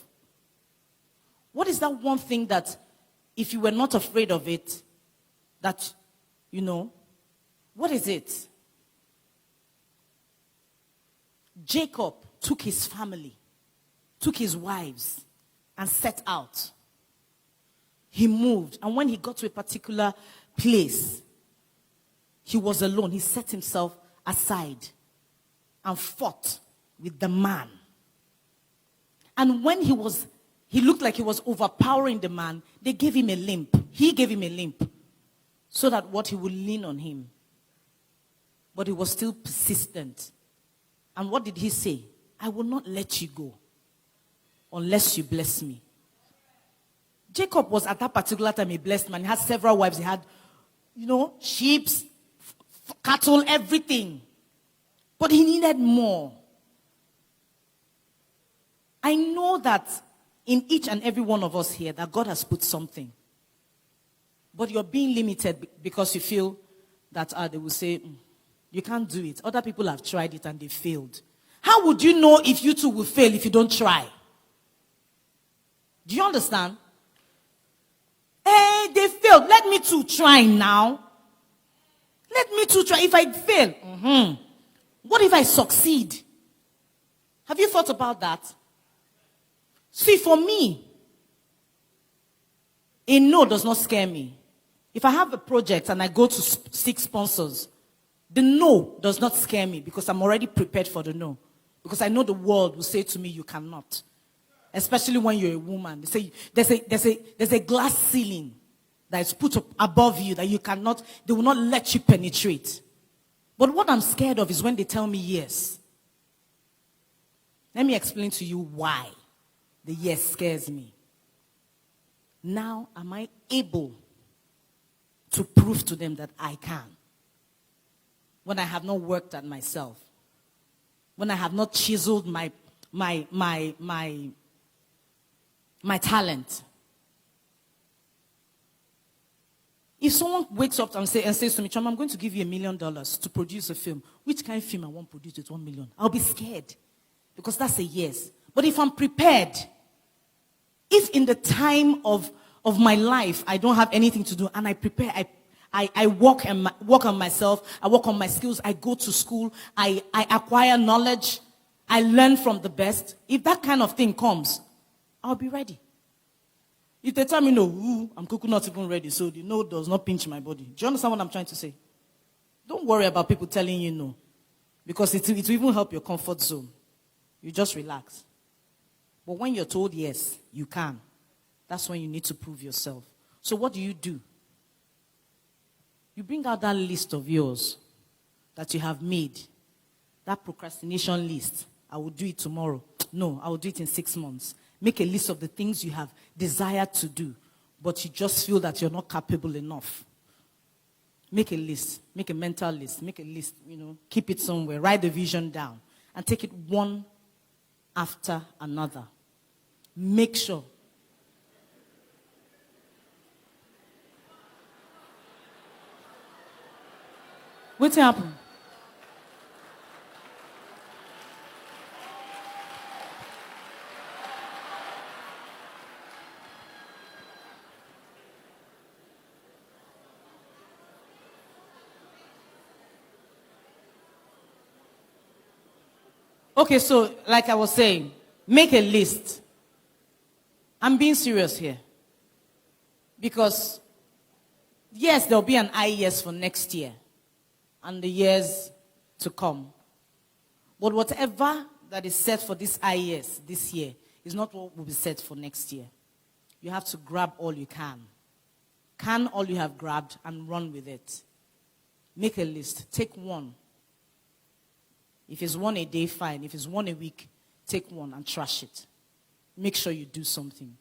What is that one thing that if you were not afraid of it, that, you know, what is it? Jacob took his family, took his wives, and set out. He moved, and when he got to a particular place, he was alone. He set himself aside and fought with the man. And when he was He looked like he was overpowering the man. They gave him a limp. He gave him a limp. So that what he would lean on him. But he was still persistent. And what did he say? I will not let you go unless you bless me. Jacob was at that particular time a blessed man. He had several wives. He had, sheep, cattle, everything. But he needed more. I know that in each and every one of us here that God has put something. But you're being limited because you feel that they will say, you can't do it. Other people have tried it and they failed. How would you know if you too will fail if you don't try? Do you understand? Hey, they failed. Let me too try now. Let me too try. If I fail, what if I succeed? Have you thought about that? See, for me, a no does not scare me. If I have a project and I go to seek sponsors, the no does not scare me because I'm already prepared for the no. Because I know the world will say to me, you cannot. Especially when you're a woman. They say there's a glass ceiling that is put up above you that you cannot, they will not let you penetrate. But what I'm scared of is when they tell me yes. Let me explain to you why the yes scares me. Now, am I able to prove to them that I can? When I have not worked at myself. When I have not chiseled my talent. If someone wakes up and says to me, Chum, I'm going to give you $1 million to produce a film. Which kind of film I want produced with $1 million? I'll be scared. Because that's a yes. But if I'm prepared, if in the time of my life I don't have anything to do and I prepare, I work on myself, I work on my skills, I go to school, I acquire knowledge, I learn from the best. If that kind of thing comes, I'll be ready. If they tell me no, I'm not even ready, so the no does not pinch my body. Do you understand what I'm trying to say? Don't worry about people telling you no. Because it will even help your comfort zone. You just relax. But when you're told yes, you can. That's when you need to prove yourself. So what do? You bring out that list of yours that you have made. That procrastination list. I will do it tomorrow. No, I will do it in 6 months. Make a list of the things you have desired to do, but you just feel that you're not capable enough. Make a list. Make a mental list. Make a list, keep it somewhere. Write the vision down and take it one after another. Make sure. What's happened? Okay, so like I was saying, make a list. I'm being serious here. Because, yes, there'll be an Iyes for next year and the years to come. But whatever that is set for this Iyes this year is not what will be set for next year. You have to grab all you can. Can all you have grabbed and run with it. Make a list. Take one. If it's one a day, fine. If it's one a week, take one and trash it. Make sure you do something.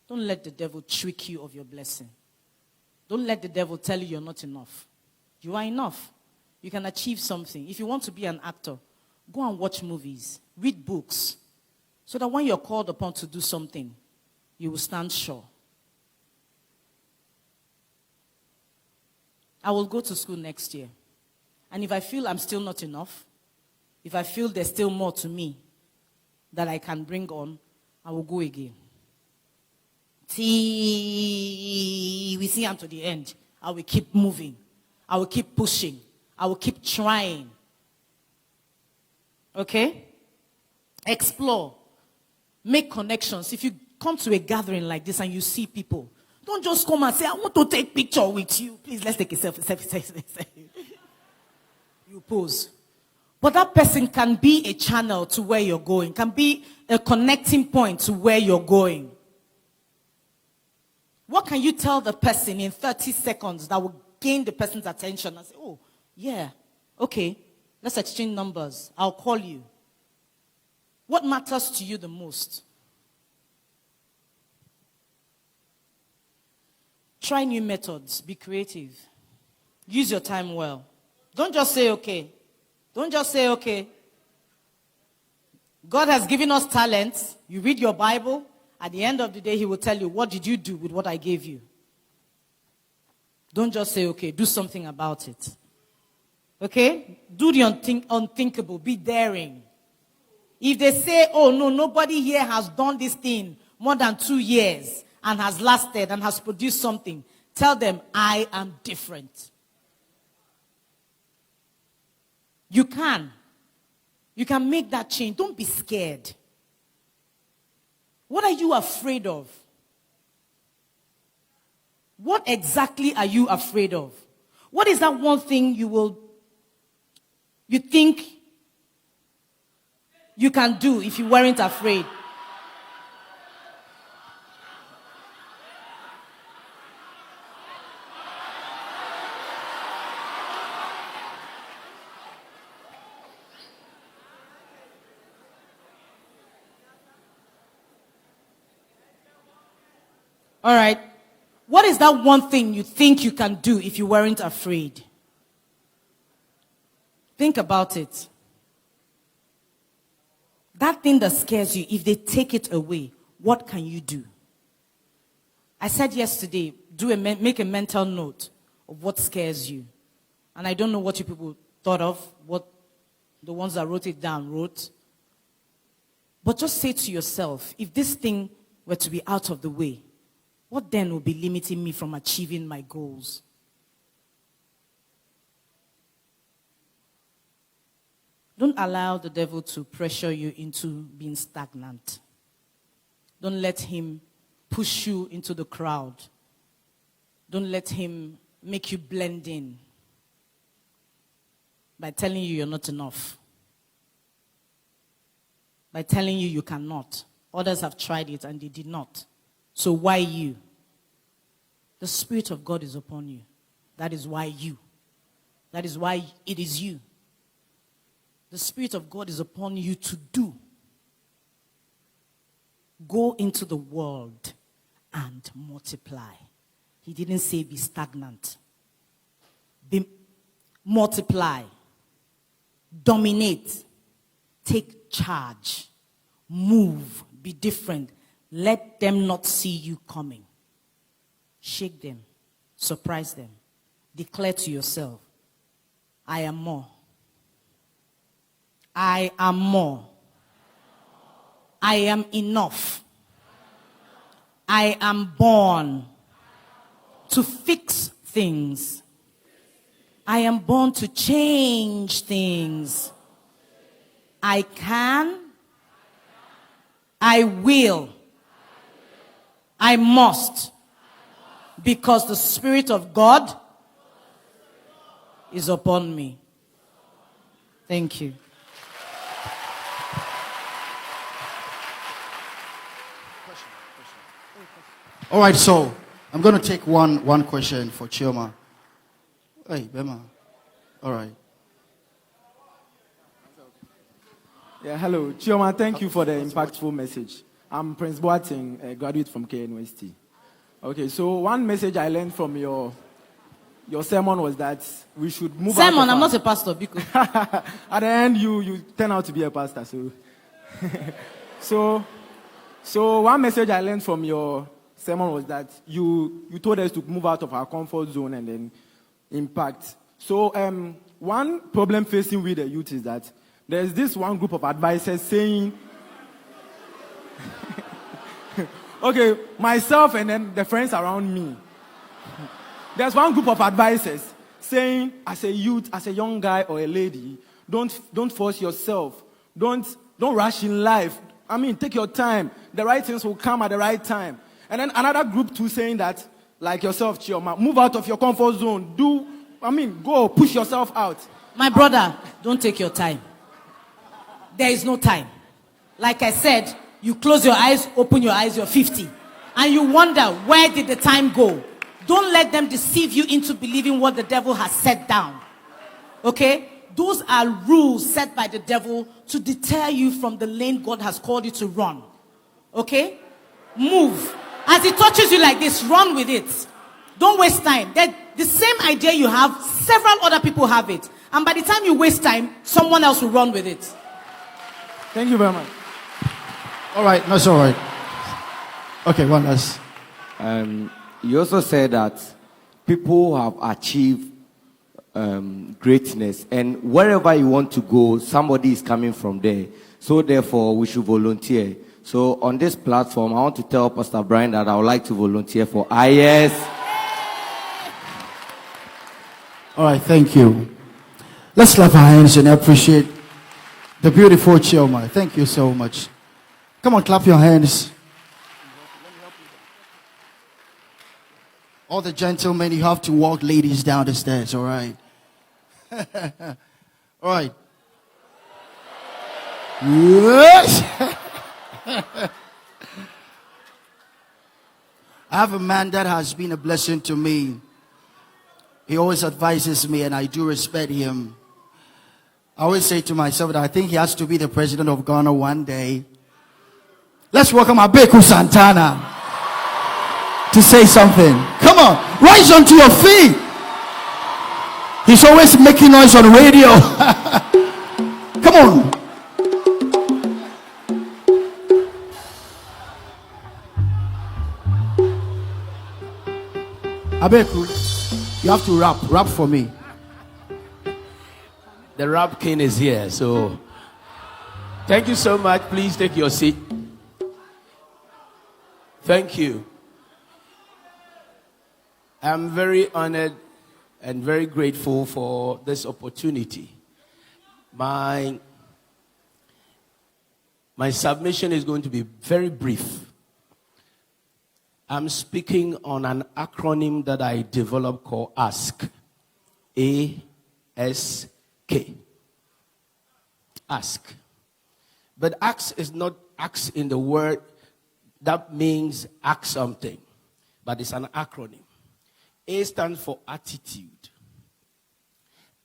Don't let the devil trick you of your blessing. Don't let the devil tell you you're not enough. You are enough. You can achieve something. If you want to be an actor, go and watch movies. Read books. So that when you're called upon to do something, you will stand sure. I will go to school next year. And if I feel I'm still not enough, if I feel there's still more to me that I can bring on, I will go again. Till we see I'm to the end. I will keep moving. I will keep pushing. I will keep trying. Okay? Explore. Make connections. If you come to a gathering like this and you see people, don't just come and say, I want to take a picture with you. Please, let's take a selfie. You pose. But that person can be a channel to where you're going, can be a connecting point to where you're going. What can you tell the person in 30 seconds that will gain the person's attention and say, oh, yeah, okay, let's exchange numbers. I'll call you. What matters to you the most? Try new methods. Be creative. Use your time well. Don't just say okay. Don't just say okay. God has given us talents. You read your Bible. At the end of the day, he will tell you, what did you do with what I gave you? Don't just say okay. Do something about it. Okay? Do the unthinkable. Be daring. If they say, oh no, nobody here has done this thing more than 2 years and has lasted and has produced something, tell them, I am different. You can. You can make that change. Don't be scared. What are you afraid of? What exactly are you afraid of? What is that one thing you think you can do if you weren't afraid? All right. What is that one thing you think you can do if you weren't afraid? Think about it. That thing that scares you, if they take it away, what can you do? I said yesterday, make a mental note of what scares you. And I don't know what you people thought of, what the ones that wrote it down wrote. But just say to yourself, if this thing were to be out of the way, what then will be limiting me from achieving my goals? Don't allow the devil to pressure you into being stagnant. Don't let him push you into the crowd. Don't let him make you blend in by telling you you're not enough. By telling you you cannot. Others have tried it and they did not. So why you? The Spirit of God is upon you. That is why you. That is why it is you. The Spirit of God is upon you to do. Go into the world and multiply. He didn't say be stagnant. Multiply. Dominate. Take charge. Move. Be different. Let them not see you coming. Shake them. Surprise them. Declare to yourself, I am more. I am more. I am enough. I am born to fix things. I am born to change things. I can. I will. I must. Because the Spirit of God is upon me. Thank you. All right, so I'm going to take one question for Chioma. Hey, Bema. All right. Yeah, hello. Chioma, thank you for the impactful message. I'm Prince Boateng, a graduate from KNUST. Okay, so one message I learned from your sermon was that we should move sermon, out of I'm not a pastor. Because at the end, you turn out to be a pastor. So one message I learned from your sermon was that you told us to move out of our comfort zone and then impact. So one problem facing with the youth is that there's this one group of advisors saying, okay, myself and then the friends around me. There's one group of advisors saying, as a youth, as a young guy or a lady, don't force yourself. Don't rush in life. I mean, take your time. The right things will come at the right time. And then another group too saying that, like yourself, Chioma, move out of your comfort zone. Go, push yourself out. My brother, don't take your time. There is no time. Like I said, you close your eyes, open your eyes, you're 50. and you wonder, where did the time go? Don't let them deceive you into believing what the devil has set down. Okay? Those are rules set by the devil to deter you from the lane God has called you to run. Okay? Move. As it touches you like this, run with it. Don't waste time. The same idea you have, several other people have it. And by the time you waste time, someone else will run with it. Thank you very much. All right, that's all right. Okay, one last. You also said that people have achieved greatness, and wherever you want to go, somebody is coming from there. So therefore, we should volunteer. So on this platform, I want to tell Pastor Brian that I would like to volunteer for Iyes. All right, thank you. Let's clap our hands and appreciate the beautiful Chioma. Thank you so much. Come on, clap your hands. All the gentlemen, you have to walk ladies down the stairs, all right? All right. Yes. I have a man that has been a blessing to me. He always advises me, and I do respect him. I always say to myself that I think he has to be the president of Ghana one day. Let's welcome Abeku Santana to say something. Come on, rise onto your feet. He's always making noise on radio. Come on. Abeku, you have to rap for me. The rap king is here, so thank you so much. Please take your seat. Thank you. I'm very honored and very grateful for this opportunity. My submission is going to be very brief. I'm speaking on an acronym that I developed called ASK. A-S-K. Ask. But ask is not ask in the word that means ask something, but it's an acronym. A stands for attitude.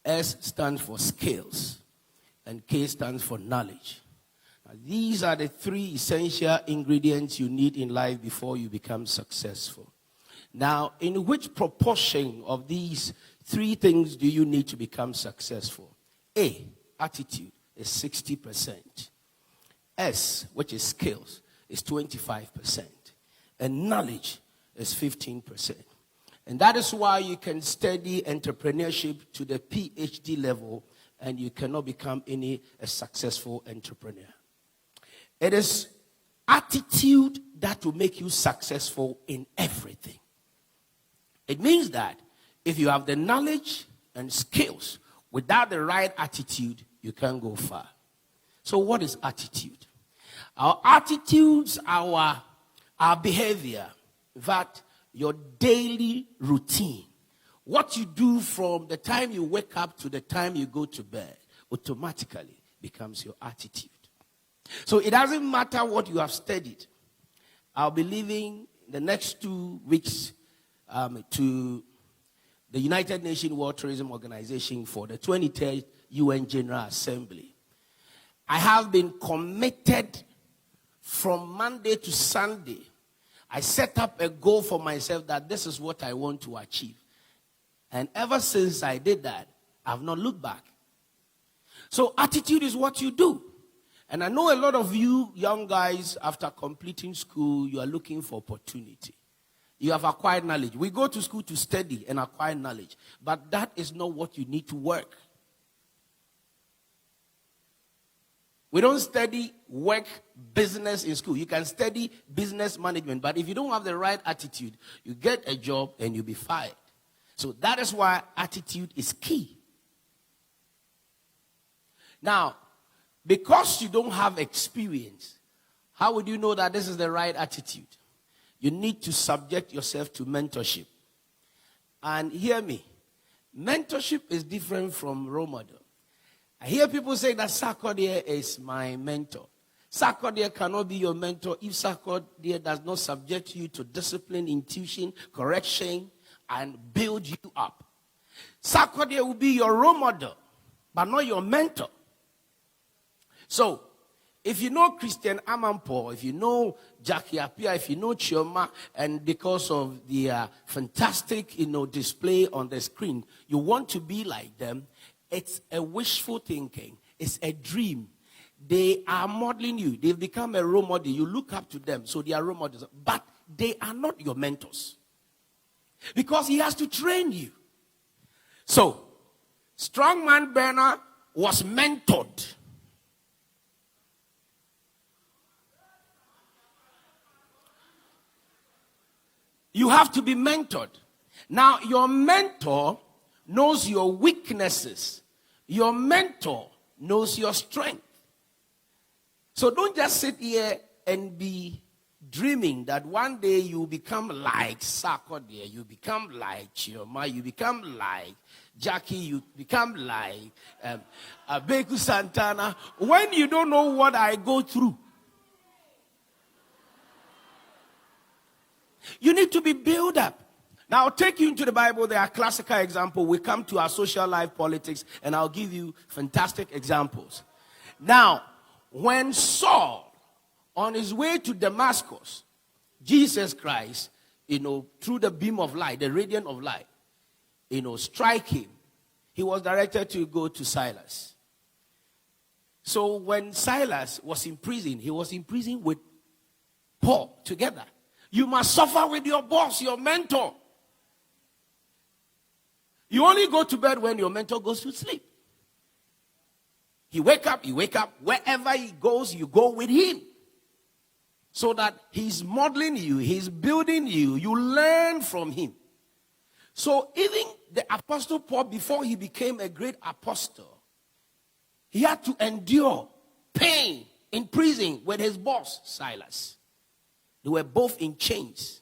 S stands for skills. And K stands for knowledge. Now, these are the three essential ingredients you need in life before you become successful. Now, in which proportion of these three things do you need to become successful? A, attitude, is 60%. S, which is skills, is 25%. And knowledge is 15%. And that is why you can study entrepreneurship to the PhD level and you cannot become a successful entrepreneur. It is attitude that will make you successful in everything. It means that if you have the knowledge and skills without the right attitude, you can't go far. So what is attitude? Our attitudes, our behavior, that your daily routine, what you do from the time you wake up to the time you go to bed, automatically becomes your attitude. So it doesn't matter what you have studied. I'll be leaving the next 2 weeks to the United Nations World Tourism Organization for the 23rd UN General Assembly. I have been committed from Monday to Sunday. I set up a goal for myself that this is what I want to achieve. And ever since I did that, I've not looked back. So attitude is what you do. And I know a lot of you young guys, after completing school, you are looking for opportunity. You have acquired knowledge. We go to school to study and acquire knowledge. But that is not what you need to work. We don't study work, business in school. You can study business management. But if you don't have the right attitude, you get a job and you'll be fired. So that is why attitude is key. Now, because you don't have experience, how would you know that this is the right attitude? You need to subject yourself to mentorship. And hear me, mentorship is different from role model. I hear people say that Sarkodie is my mentor. Sarkodie cannot be your mentor if Sarkodie does not subject you to discipline, intuition, correction, and build you up. Sarkodie will be your role model, but not your mentor. So, if you know Christian Amanpo, if you know Jackie Apia, if you know Chioma, and because of the fantastic, display on the screen, you want to be like them, it's a wishful thinking. It's a dream. They are modeling you. They've become a role model. You look up to them, so they are role models. But they are not your mentors. Because he has to train you. So, Strongman Bernard was mentored. You have to be mentored. Now, your mentor knows your weaknesses. Your mentor knows your strength. So don't just sit here and be dreaming that one day you become like Sarkodie, you become like Chioma, you become like Jackie, you become like Abeku Santana, when you don't know what I go through. You need to be built up. Now, I'll take you into the Bible. There are classical examples. We come to our social life, politics, and I'll give you fantastic examples. Now, when Saul, on his way to Damascus, Jesus Christ, through the beam of light, the radiant of light, strike him, he was directed to go to Silas. So when Silas was in prison, he was in prison with Paul together. You must suffer with your boss, your mentor. You only go to bed when your mentor goes to sleep. You wake up. Wherever he goes, you go with him. So that he's modeling you, he's building you, you learn from him. So even the Apostle Paul, before he became a great apostle, he had to endure pain in prison with his boss, Silas. They were both in chains.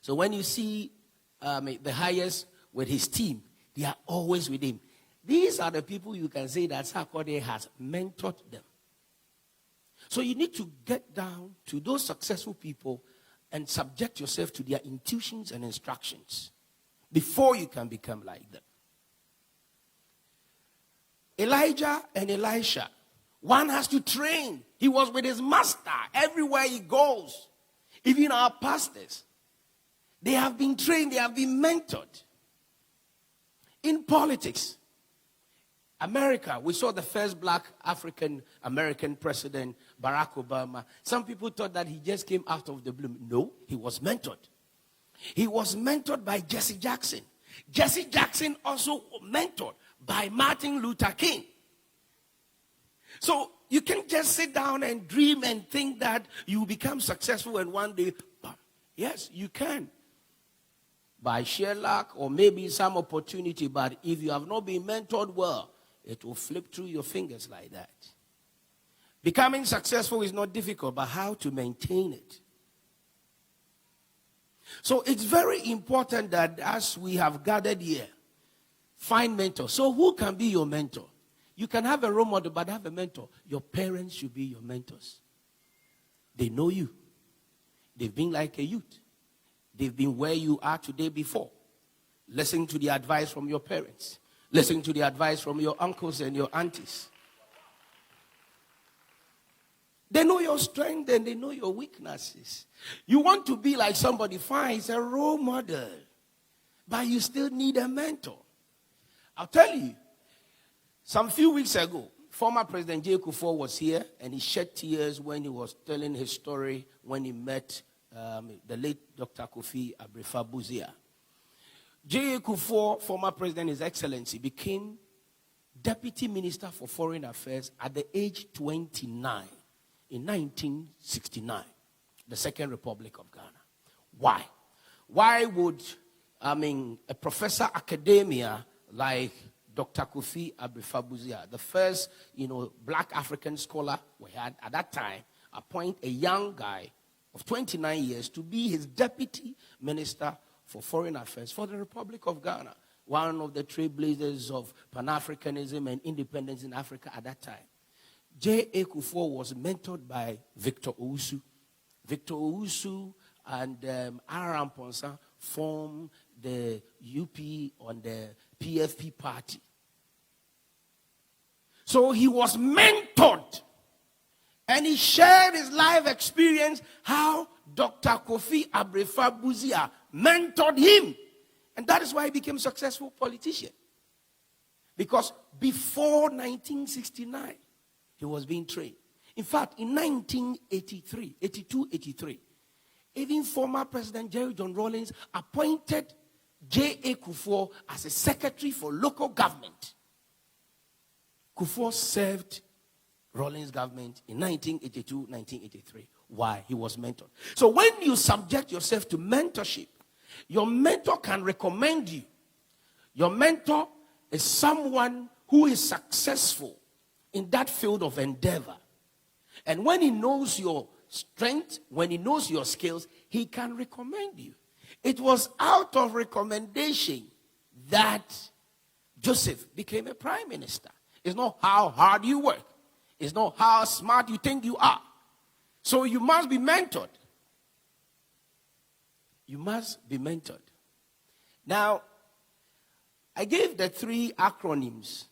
So when you see the highest with his team, they are always with him. These are the people you can say that Sarkodie has mentored them. So you need to get down to those successful people and subject yourself to their intuitions and instructions before you can become like them. Elijah and Elisha, one has to train. He was with his master everywhere he goes. Even our pastors, they have been trained, they have been mentored. In politics, America, we saw the first black African-American president, Barack Obama. Some people thought that he just came out of the blue. No, he was mentored. He was mentored by Jesse Jackson. Jesse Jackson also mentored by Martin Luther King. So you can just sit down and dream and think that you will become successful and one day, bam. Yes, you can. By sheer luck or maybe some opportunity, but if you have not been mentored well, it will flip through your fingers like that. Becoming successful is not difficult, but how to maintain it. So it's very important that as we have gathered here, find mentors. So who can be your mentor? You can have a role model, but have a mentor. Your parents should be your mentors. They know you. They've been like a youth. They've been where you are today before. Listen to the advice from your parents. Listen to the advice from your uncles and your aunties. They know your strength and they know your weaknesses. You want to be like somebody, fine, it's a role model. But you still need a mentor. I'll tell you, some few weeks ago, former President J. Kufuor was here and he shed tears when he was telling his story when he met the late Dr. Kofi Abrefa-Buzia. J. Kufuor, former president, His Excellency, became Deputy Minister for Foreign Affairs at the age 29 in 1969, the Second Republic of Ghana. Why? Why would, a professor academia like Dr. Kofi Abrefa-Buzia, the first, black African scholar we had at that time, appoint a young guy of 29 years to be his Deputy Minister for Foreign Affairs for the Republic of Ghana, one of the trailblazers of Pan-Africanism and independence in Africa at that time. J.A. Kufuor was mentored by Victor Owusu. Victor Owusu and Aram Ponsa formed the UP on the PFP party. So he was mentored. And he shared his life experience, how Dr. Kofi Abrefa-Buzia mentored him. And that is why he became a successful politician. Because before 1969, he was being trained. In fact, in 1982-83, even former President Jerry John Rawlings appointed J.A. Kufuor as a secretary for local government. Kufuor served Rawlings government in 1982-1983. Why? He was mentored. So when you subject yourself to mentorship, your mentor can recommend you. Your mentor is someone who is successful in that field of endeavor. And when he knows your strength, when he knows your skills, he can recommend you. It was out of recommendation that Joseph became a prime minister. It's not how hard you work. It's not how smart you think you are. So you must be mentored. You must be mentored. Now, I gave the 3 acronyms: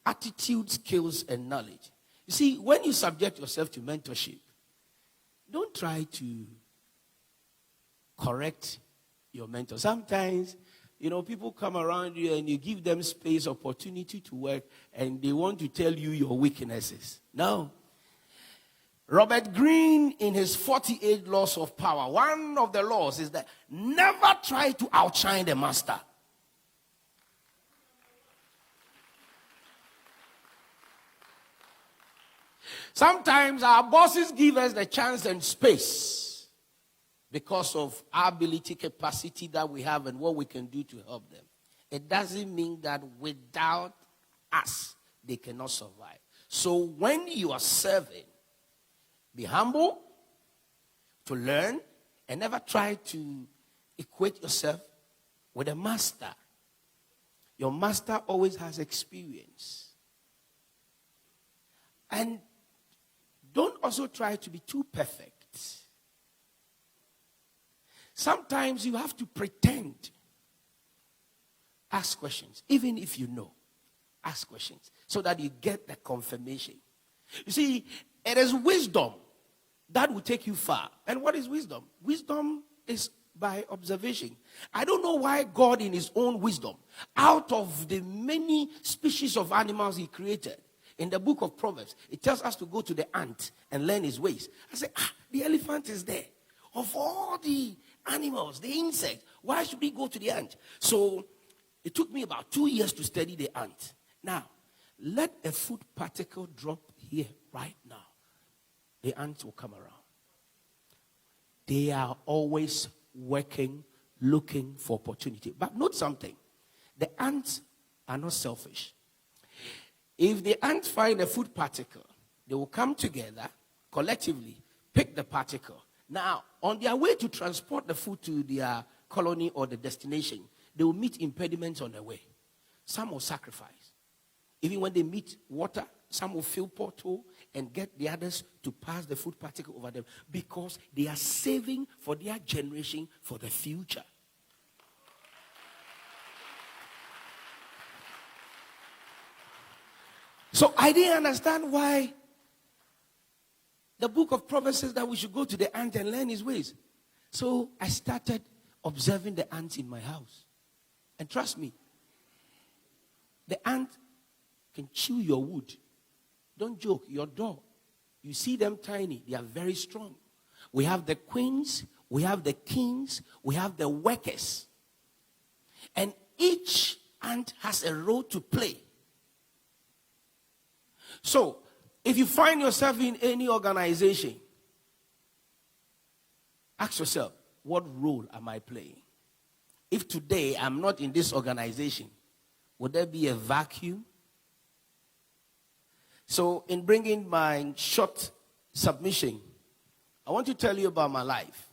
attitude, skills, and knowledge. You see, when you subject yourself to mentorship, don't try to correct your mentor. Sometimes, people come around you and you give them space, opportunity to work, and they want to tell you your weaknesses. No. Robert Greene, in his 48 Laws of Power, one of the laws is that never try to outshine the master. Sometimes our bosses give us the chance and space because of our ability, capacity that we have and what we can do to help them. It doesn't mean that without us, they cannot survive. So when you are serving, be humble to learn and never try to equate yourself with a master. Your master always has experience. And don't also try to be too perfect. Sometimes you have to pretend. Ask questions. Even if you know, ask questions so that you get the confirmation. You see, it is wisdom that will take you far. And what is wisdom? Wisdom is by observation. I don't know why God, in his own wisdom, out of the many species of animals he created, in the book of Proverbs, it tells us to go to the ant and learn his ways. I say, the elephant is there. Of all the animals, the insects, why should we go to the ant? So it took me about 2 years to study the ant. Now, let a food particle drop here right now. The ants will come around. They are always working, looking for opportunity. But note something. The ants are not selfish. If the ants find a food particle, they will come together collectively, pick the particle. Now, on their way to transport the food to their colony or the destination, they will meet impediments on their way. Some will sacrifice. Even when they meet water, some will fill pothole and get the others to pass the food particle over them because they are saving for their generation, for the future. So I didn't understand why the book of Proverbs says that we should go to the ant and learn his ways. So I started observing the ants in my house. And trust me, the ant can chew your wood. Don't joke, your door. You see them tiny, they are very strong. We have the queens, we have the kings, we have the workers. And each ant has a role to play. So, if you find yourself in any organization, ask yourself, what role am I playing? If today I'm not in this organization, would there be a vacuum? So, in bringing my short submission, I want to tell you about my life.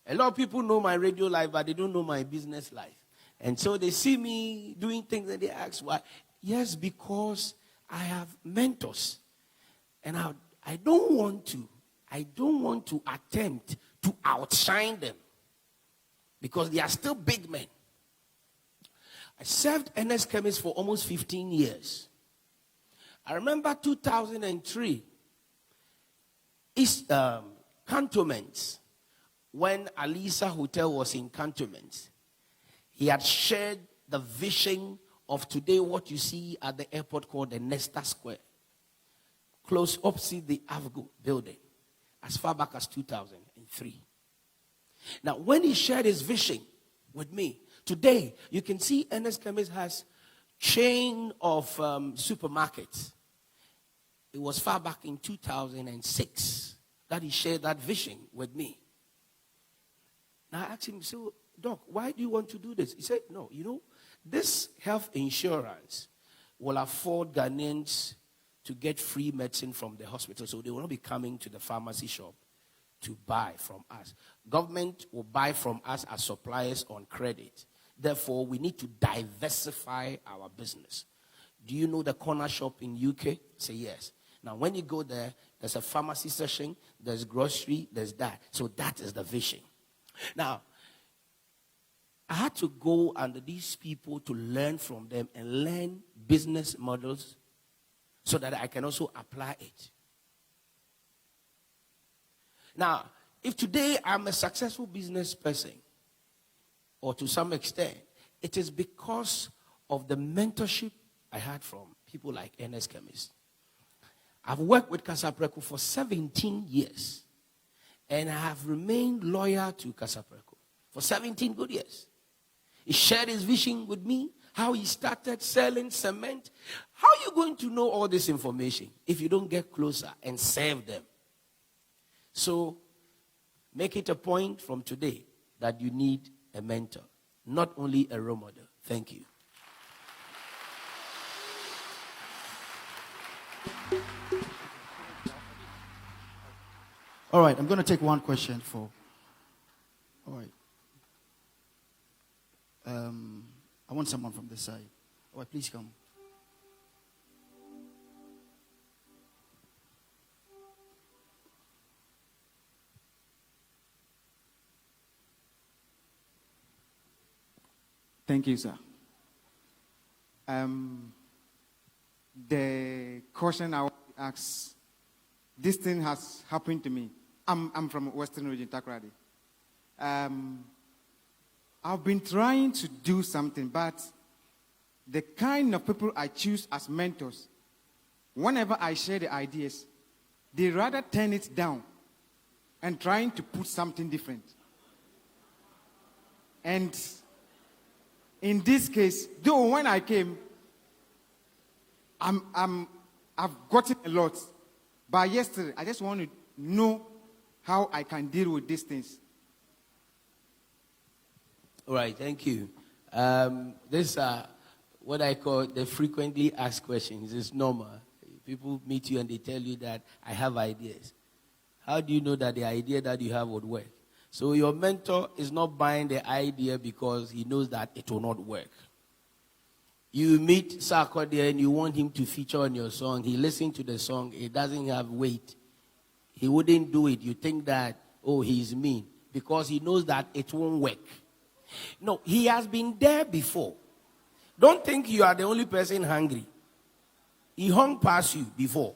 A lot of people know my radio life, but they don't know my business life. And so they see me doing things and they ask why. Yes, because I have mentors. And I don't want to attempt to outshine them because they are still big men. I served NS Chemist for almost 15 years. I remember 2003, cantonments, when Alisa Hotel was in cantonments. He had shared the vision of today, what you see at the airport called the Nesta Square, close opposite the Avgo building, as far back as 2003. Now, when he shared his vision with me, today you can see NS Chemist has chain of supermarkets. It was far back in 2006 that he shared that vision with me. Now I asked him, so, Doc, why do you want to do this? He said, no, this health insurance will afford Ghanaians to get free medicine from the hospital, so they will not be coming to the pharmacy shop to buy from us. Government will buy from us as suppliers on credit. Therefore, we need to diversify our business. Do you know the corner shop in UK? Say yes. Now, when you go there, there's a pharmacy section, there's grocery, there's that. So that is the vision. Now, I had to go under these people to learn from them and learn business models so that I can also apply it. Now, if today I'm a successful business person, or to some extent, it is because of the mentorship I had from people like NS Chemist. I've worked with Kasapreko for 17 years. And I have remained loyal to Kasapreko for 17 good years. He shared his vision with me, how he started selling cement. How are you going to know all this information if you don't get closer and serve them? So, make it a point from today that you need a mentor, not only a role model. Thank you. All right, I'm going to take one question for. All right. I want someone from this side. All right, please come. Thank you, sir. The question I want to ask, this thing has happened to me. I'm from Western Region, Takoradi. I've been trying to do something, but the kind of people I choose as mentors, whenever I share the ideas, they rather turn it down and trying to put something different. And in this case, though when I came, I've gotten a lot. But yesterday, I just want to know how I can deal with these things. All right, thank you. These are what I call the frequently asked questions. It's normal. People meet you and they tell you that I have ideas. How do you know that the idea that you have would work? So your mentor is not buying the idea because he knows that it will not work. You meet Sarkodie and you want him to feature on your song. He listens to the song. It doesn't have weight. He wouldn't do it. You think that, oh, he's mean. Because he knows that it won't work. No, he has been there before. Don't think you are the only person hungry. He hung past you before.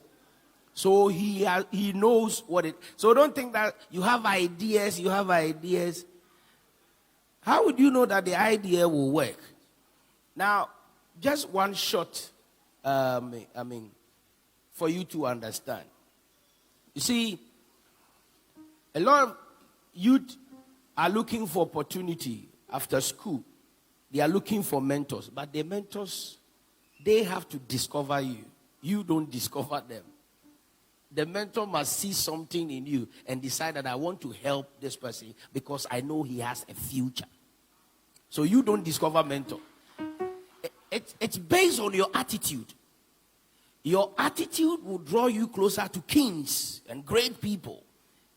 So he knows what it... So don't think that you have ideas. How would you know that the idea will work? Now, just one shot, for you to understand. You see, a lot of youth are looking for opportunity after school. They are looking for mentors. But the mentors, they have to discover you. You don't discover them. The mentor must see something in you and decide that I want to help this person because I know he has a future. So you don't discover mentor. It's based on your attitude. Your attitude will draw you closer to kings and great people.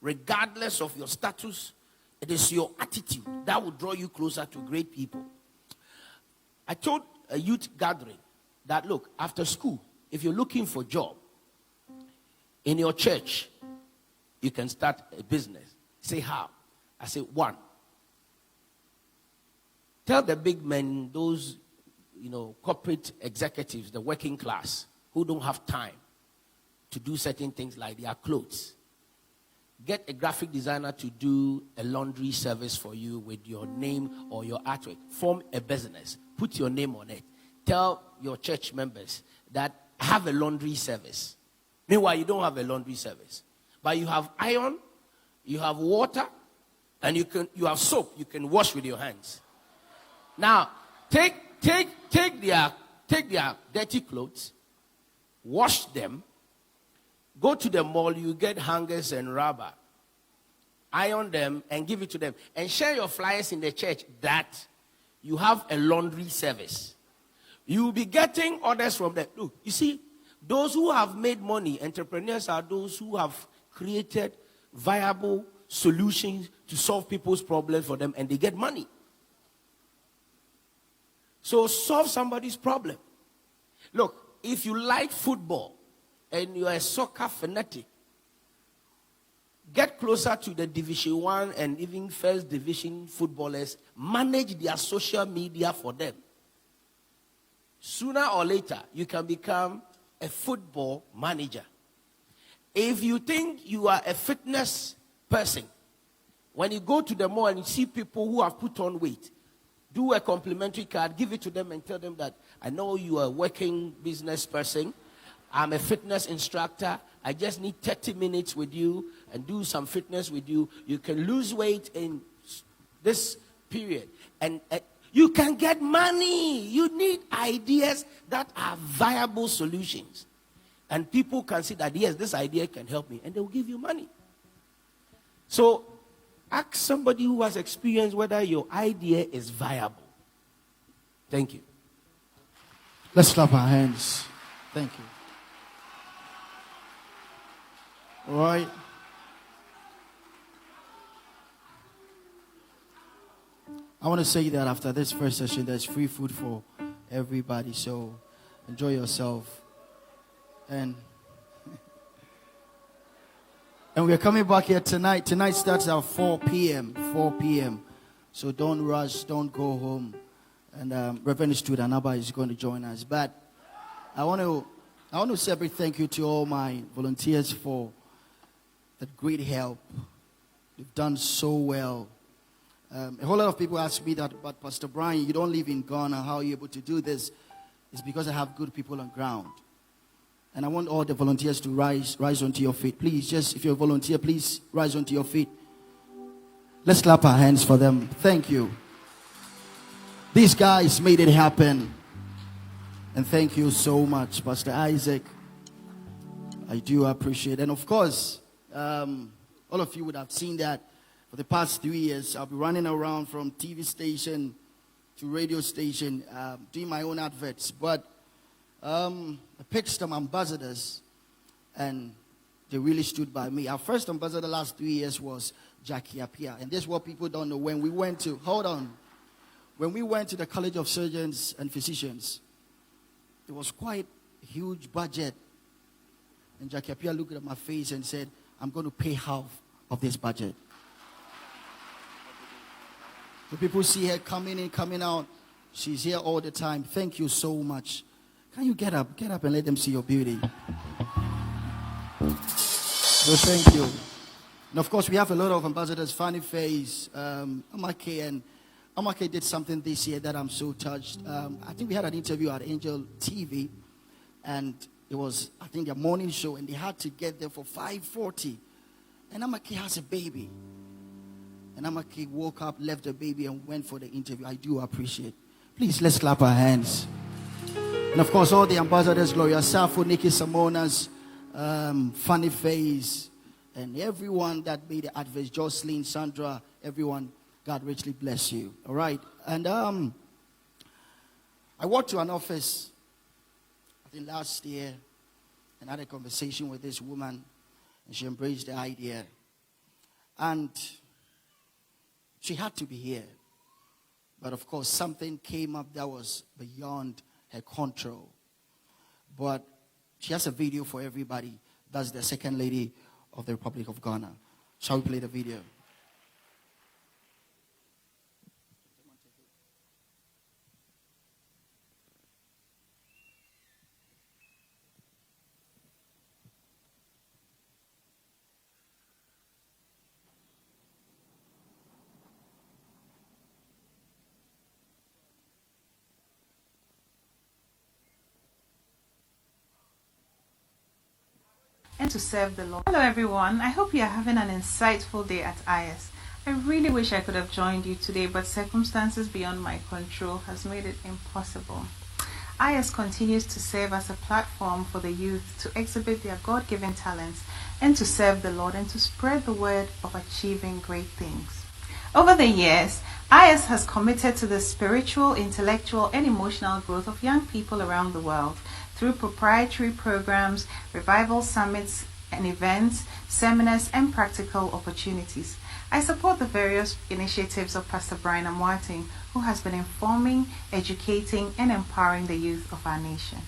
Regardless of your status, it is your attitude that will draw you closer to great people. I told a youth gathering that, look, after school, if you're looking for a job, In your church, you can start a business. Say how? I say 1. Tell the big men, those, corporate executives, the working class, who don't have time to do certain things like their clothes. Get a graphic designer to do a laundry service for you with your name or your artwork. Form a business. Put your name on it. Tell your church members that have a laundry service. Meanwhile, you don't have a laundry service. But you have iron, you have water, and you have soap. You can wash with your hands. Now, take their dirty clothes, wash them, go to the mall, you get hangers and rubber, iron them and give it to them, and share your flyers in the church that you have a laundry service. You will be getting orders from them. Look, you see, those who have made money, entrepreneurs are those who have created viable solutions to solve people's problems for them, and they get money. So solve somebody's problem. Look, if you like football and you are a soccer fanatic, get closer to the Division 1 and even First Division footballers. Manage their social media for them. Sooner or later, you can become a football manager. If you think you are a fitness person, when you go to the mall and you see people who have put on weight, do a complimentary card, give it to them and tell them that I know you are a working business person. I'm a fitness instructor. I just need 30 minutes with you and do some fitness with you. You can lose weight in this period. And you can get money. You need ideas that are viable solutions. And people can see that, yes, this idea can help me. And they will give you money. So ask somebody who has experience whether your idea is viable. Thank you. Let's clap our hands. Thank you. All right. I want to say that after this first session, there's free food for everybody. So enjoy yourself. And we're coming back here tonight. Tonight starts at 4 p.m. 4 p.m. So don't rush. Don't go home. And Reverend Stuart Anaba is going to join us. But I want to say a big thank you to all my volunteers for that great help. You've done so well. A whole lot of people ask me that, but Pastor Brian, you don't live in Ghana. How are you able to do this? It's because I have good people on ground. And I want all the volunteers to rise onto your feet. Please, just if you're a volunteer, please rise onto your feet. Let's clap our hands for them. Thank you. These guys made it happen. And thank you so much, Pastor Isaac. I do appreciate it. And of course, all of you would have seen that for the past 3 years, I'll be running around from TV station to radio station, doing my own adverts. But I picked some ambassadors, and they really stood by me. Our first ambassador the last 3 years was Jackie Appiah. And this is what people don't know. When we went to the College of Surgeons and Physicians, it was quite a huge budget. And Jackie Appiah looked at my face and said, I'm going to pay half of this budget. The people see her coming in, coming out. She's here all the time. Thank you so much. Can you get up and let them see your beauty? So thank you. And of course, we have a lot of ambassadors, Fanny Face, Amake, and Amake did something this year that I'm so touched. I think we had an interview at Angel TV, and it was, I think, their morning show, and they had to get there for 5:40. And Amake has a baby. And Amake woke up, left the baby, and went for the interview. I do appreciate. Please, let's clap our hands. And of course, all the ambassadors, Gloria Safo, Nikki Samonas, Funny Face, and everyone that made the adverts, Jocelyn, Sandra, everyone, God richly bless you. All right. And I walked to an office, I think last year, and had a conversation with this woman, and she embraced the idea. And she had to be here. But of course, something came up that was beyond her control. But she has a video for everybody That's the second lady of the Republic of Ghana. Shall we play the video? And to serve the Lord. Hello everyone, I hope you are having an insightful day at Iyes. I really wish I could have joined you today, but circumstances beyond my control has made it impossible. Iyes continues to serve as a platform for the youth to exhibit their God-given talents and to serve the Lord and to spread the word of achieving great things. Over the years, Iyes has committed to the spiritual, intellectual and emotional growth of young people around the world through proprietary programs, revival summits and events, seminars, and practical opportunities. I support the various initiatives of Pastor Brian Amwating, who has been informing, educating, and empowering the youth of our nation.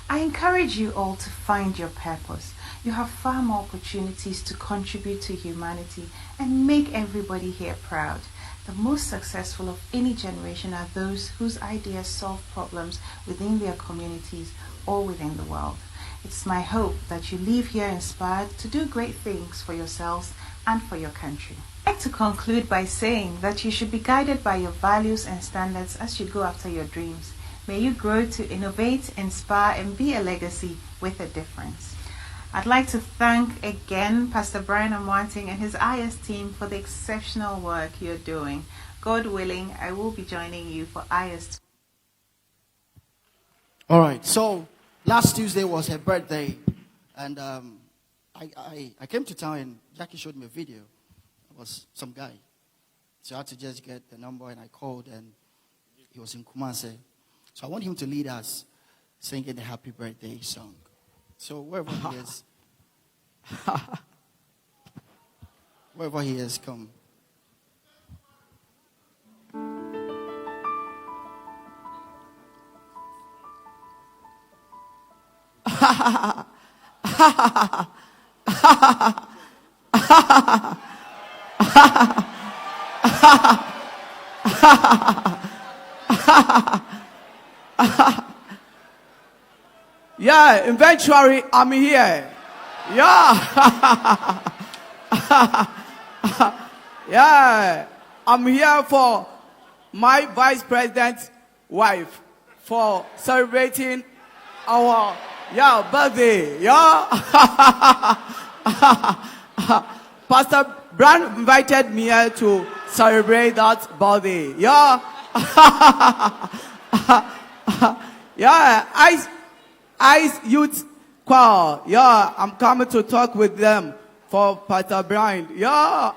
I encourage you all to find your purpose. You have far more opportunities to contribute to humanity and make everybody here proud. The most successful of any generation are those whose ideas solve problems within their communities or within the world. It's my hope that you leave here inspired to do great things for yourselves and for your country. I'd like to conclude by saying that you should be guided by your values and standards as you go after your dreams. May you grow to innovate, inspire, and be a legacy with a difference. I'd like to thank again Pastor Brian Amwating and his Iyes team for the exceptional work you're doing. God willing, I will be joining you for Iyes. All right, so last Tuesday was her birthday, and I came to town and Jackie showed me a video. It was some guy. So I had to just get the number and I called, and he was in Kumasi. So I want him to lead us singing the happy birthday song. So wherever he is, wherever he is, come. Yeah, eventually I'm here. Yeah. Yeah, I'm here for my vice president's wife for celebrating our birthday. Yeah. Pastor Brand invited me here to celebrate that birthday. Yeah. Yeah, Iyes Youth Choir. Yeah, I'm coming to talk with them for Pastor Brian. Yeah.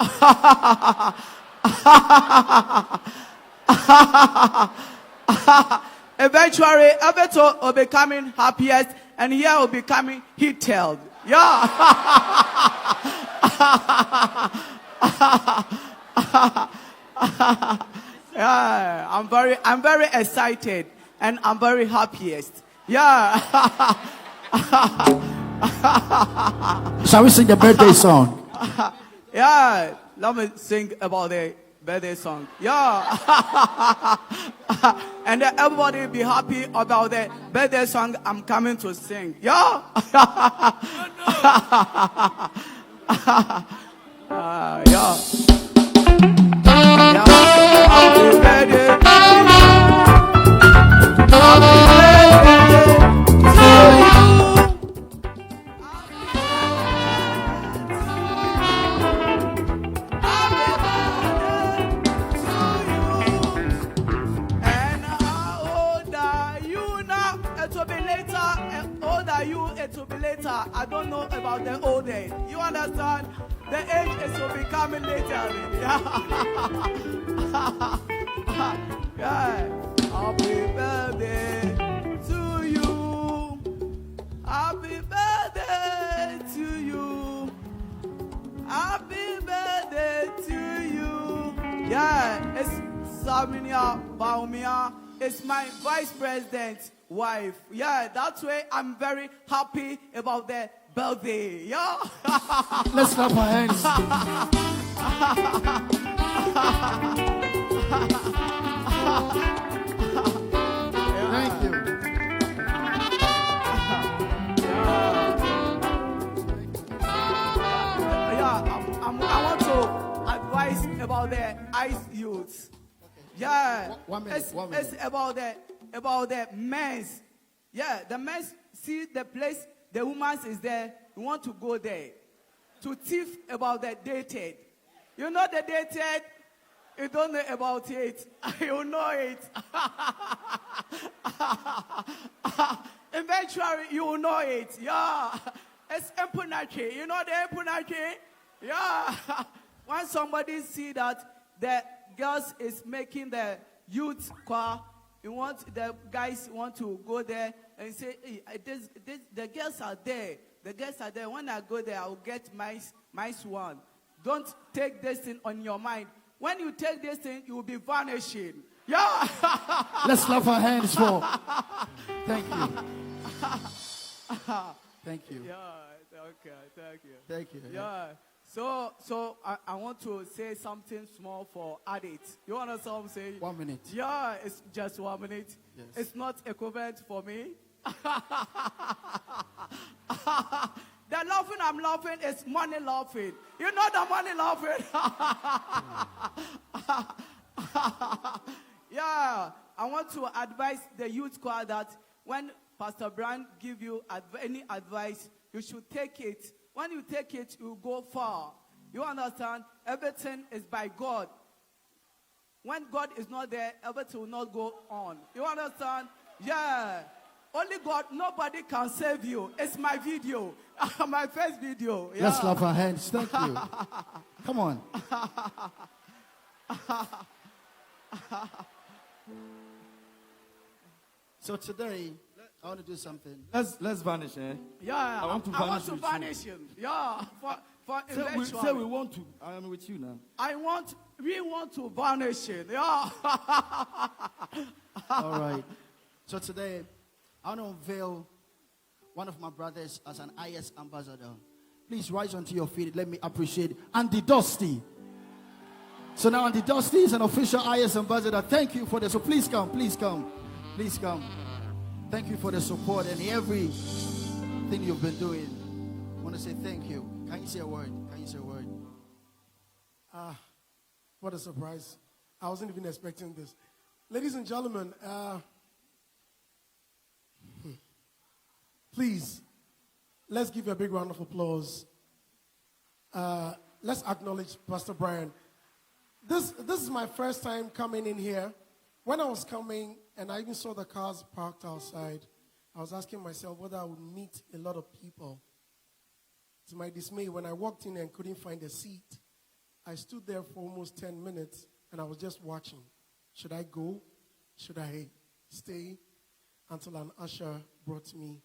Eventually, Everton will be coming happiest, and here will be coming heated. Yeah. Yeah, I'm very excited, and I'm very happiest. Yeah. Shall we sing the birthday song? Yeah, let me sing about the birthday song. Yeah. And then everybody be happy about the birthday song I'm coming to sing. Yeah. Yeah. Yeah. Happy birthday. It will be later. I don't know about the old age. You understand? The age is will be coming later. Yeah. Yeah. Happy birthday to you. Happy birthday to you. Happy birthday to you. Yeah, it's Saminia Baumia. It's my vice president's wife. Yeah, that's why I'm very happy about the birthday. Yeah. Let's clap our hands. Thank you. I want to advise about the ICE youths. Yeah, One minute. It's about the men's. Yeah, the men's see the place the woman's is there. You want to go there to thief about the dated. You know the dated. You don't know about it. You know it. Eventually, you will know it. Yeah, it's empunaki. You know the empunaki. Yeah. When somebody see that the girls is making the youth car, the guys want to go there and say, hey, the girls are there. The girls are there. When I go there, I will get my one. Don't take this thing on your mind. When you take this thing, you will be vanishing. Yeah. Let's clap our hands for. Thank you. Thank you. Yeah. Okay. Thank you. Thank you. Yeah. So I want to say something small for addicts. You want to something say? 1 minute. Yeah, it's just 1 minute. Yes. It's not equivalent for me. The laughing I'm laughing is money laughing. You know the money laughing. Yeah, I want to advise the youth choir that when Pastor Brian give you any advice, you should take it. When you take it, you go far. You understand? Everything is by God. When God is not there, everything will not go on. You understand? Yeah. Only God, nobody can save you. It's my video. My first video. Yeah. Let's clap our hands. Thank you. Come on. So today, I want to do something. Let's vanish, eh? Yeah, I want to vanish him. Yeah, for say we want to. I am with you now. We want to vanish him. Yeah. All right. So today, I want to unveil one of my brothers as an Iyes ambassador. Please rise onto your feet. Let me appreciate Andy Dusty. So now Andy Dusty is an official Iyes ambassador. Thank you for this. So please come. Please come. Please come. Thank you for the support and everything you've been doing. I want to say thank you. Can you say a word? Can you say a word? What a surprise. I wasn't even expecting this. Ladies and gentlemen, please, let's give a big round of applause. Let's acknowledge Pastor Brian. This is my first time coming in here. When I was coming, and I even saw the cars parked outside, I was asking myself whether I would meet a lot of people. To my dismay, when I walked in and couldn't find a seat, I stood there for almost 10 minutes, and I was just watching. Should I go? Should I stay? Until an usher brought me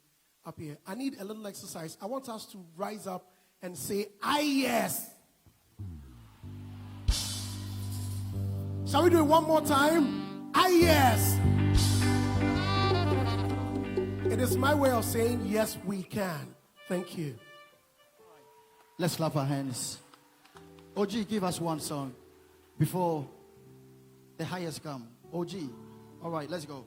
up here. I need a little exercise. I want us to rise up and say, Iyes. Shall we do it one more time? Iyes. It is my way of saying, yes, we can. Thank you. Let's clap our hands. OG, give us one song before the highest come. OG. All right, let's go.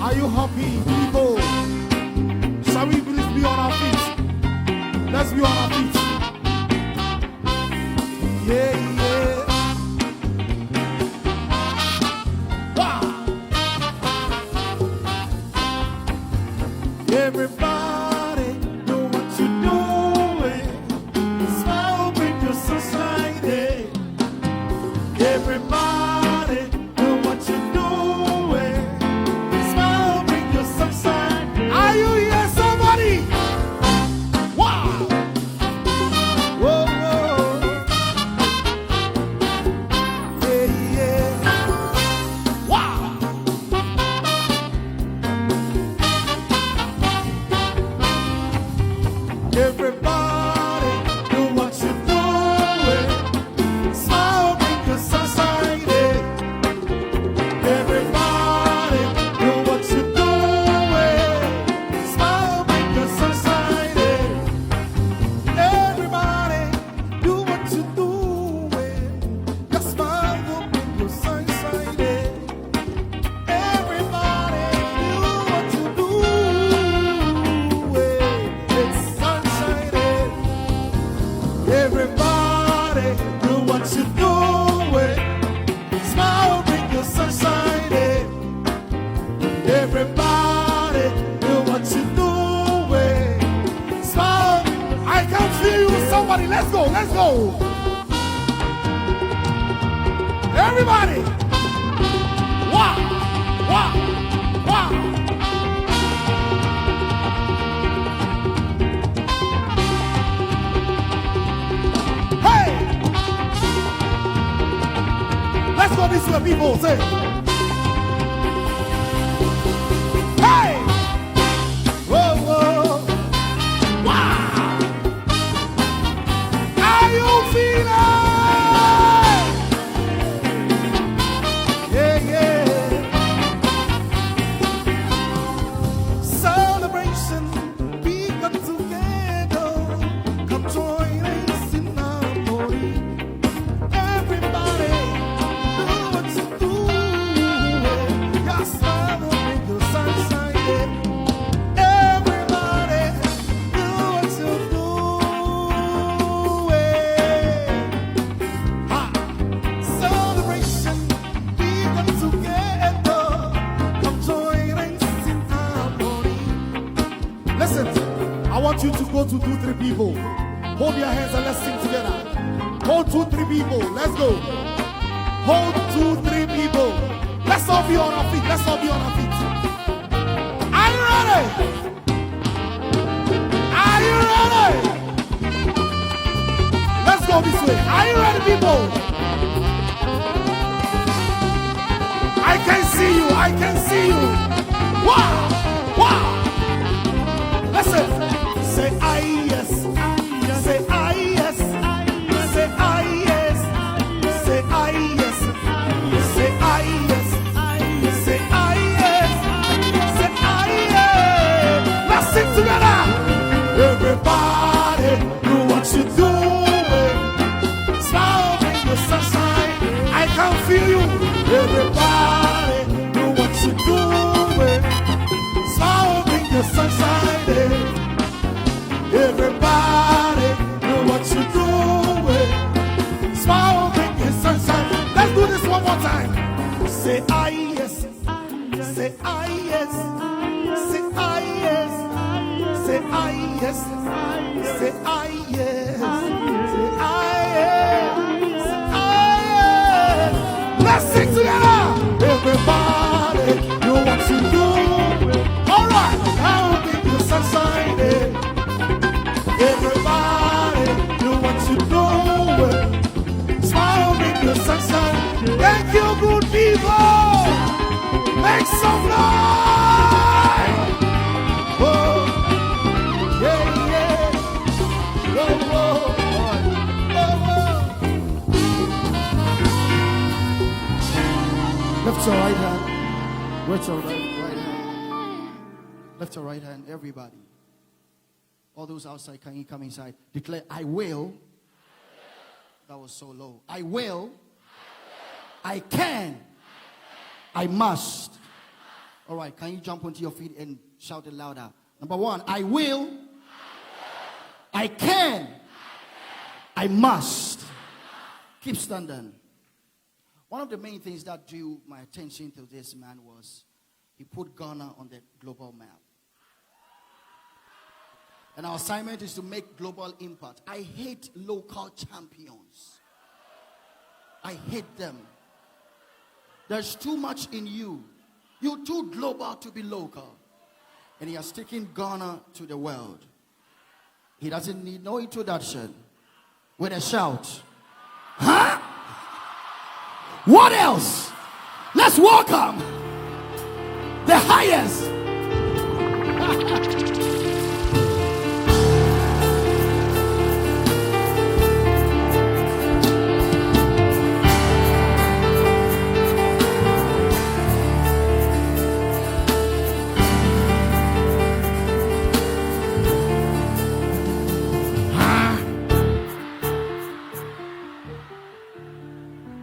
Are you happy, people? Shall we please be on our feet? Let's be on our feet. Yeah, yeah. Wow. Everybody know what you're doing. Smile with your society. Everybody know what you're doing. Are you here, somebody? Wow! go. Everybody. Wow. Wow. Wow. Hey. Let's go this way, people. Say. Hey. Whoa, whoa. Wow. How you feeling? Yeah, yeah. Celebration, we got together. Come join us in harmony. Everybody, do what you do. Your smile will make your sunshine. Everybody, do what you do. Ha. Celebration, we got together. Come join us in harmony. Listen, I want you to go to 2-3 people. Hold your hands and let's sing together. Hold 2-3 people. Let's go. Hold 2-3 people. Let's all be on our feet. Let's all be on our feet. Are you ready? Are you ready? Let's go this way. Are you ready, people? I can see you. I can see you. Wow. Wow. Listen. Say I yes. Say I yes. Say I yes. Say I yes. Say I yes. Say I yes. Say I yes. Let's sing together. Everybody do what you do. Smile, bring the sunshine. I can feel you. Everybody do what you do. Smile, bring the sunshine. Everybody do what you do. Smile, bring the sunshine. Let's do this one more time. Say I yes. Say I yes. Say I yes. Say I yes. Say I yes. Say I yes. Say I yes. Let's sing together. Everybody do what you do. All right. Now bring the sunshine. Everybody do what you do. Smile, make the sunshine. Thank you, good people. Make some noise. Whoa. Yeah, yeah. Whoa, whoa. Whoa, whoa. Lift your right hand. Lift your right hand. Lift your right hand, everybody. All those outside, can you come inside? Declare, I will. That was so low. I will. I can. I must. All right, can you jump onto your feet and shout it louder? Number 1, I will. I can. I must. Keep standing. One of the main things that drew my attention to this man was he put Ghana on the global map. And our assignment is to make global impact. I hate local champions. I hate them. There's too much in you. You're too global to be local. And he has taken Ghana to the world. He doesn't need no introduction. With a shout. Huh? What else? Let's welcome the highest.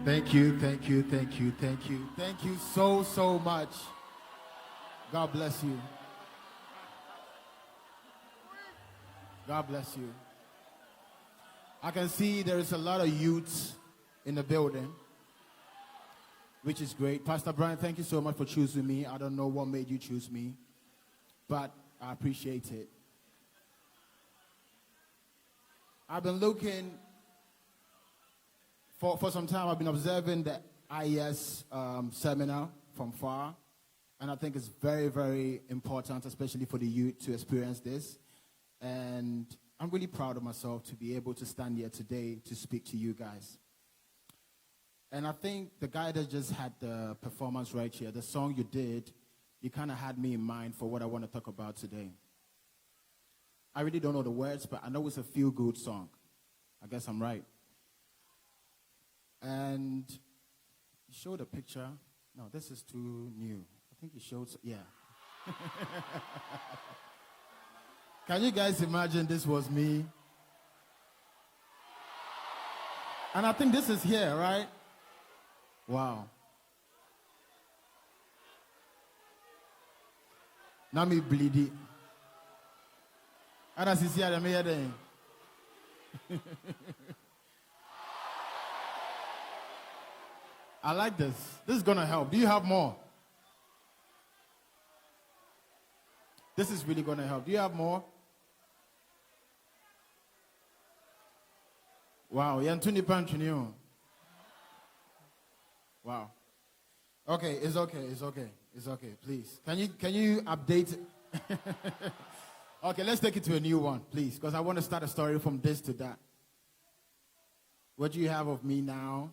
Thank you, thank you, thank you, thank you. Thank you so, so much. God bless you. God bless you. I can see there is a lot of youths in the building, which is great. Pastor Brian, thank you so much for choosing me. I don't know what made you choose me, but I appreciate it. I've been looking For some time, I've been observing the Iyes seminar from far, and I think it's very, very important, especially for the youth, to experience this. And I'm really proud of myself to be able to stand here today to speak to you guys. And I think the guy that just had the performance right here, the song you did, you kind of had me in mind for what I want to talk about today. I really don't know the words, but I know it's a feel-good song. I guess I'm right. And you showed a picture. No, this is too new. I think you showed, yeah. Can you guys imagine this was me? And I think this is here, right? Wow. Now me bleedy. And as you see, I'm here then. I like this. This is going to help. Do you have more? This is really going to help. Do you have more? Wow. Wow. Okay, it's okay. It's okay. It's okay. Please. Can you update it? Okay, let's take it to a new one, please, because I want to start a story from this to that. What do you have of me now?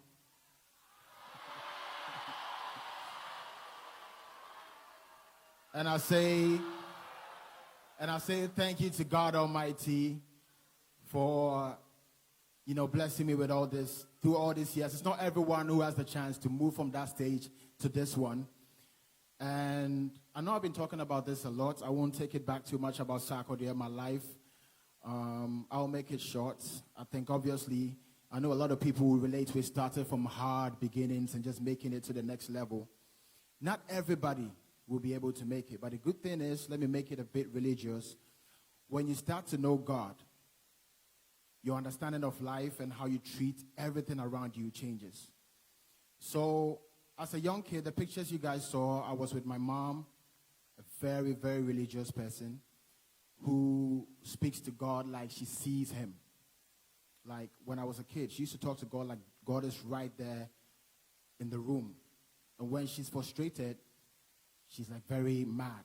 And I say thank you to God Almighty for, blessing me with all this, through all these years. It's not everyone who has the chance to move from that stage to this one. And I know I've been talking about this a lot. I won't take it back too much about Sarkodie, my life. I'll make it short. I think, obviously, I know a lot of people will relate to it, started from hard beginnings and just making it to the next level. Not everybody will be able to make it. But the good thing is, let me make it a bit religious. When you start to know God, your understanding of life and how you treat everything around you changes. So, as a young kid, the pictures you guys saw, I was with my mom, a very, very religious person who speaks to God like she sees him. Like when I was a kid, she used to talk to God like God is right there in the room. And when she's frustrated, she's like very mad.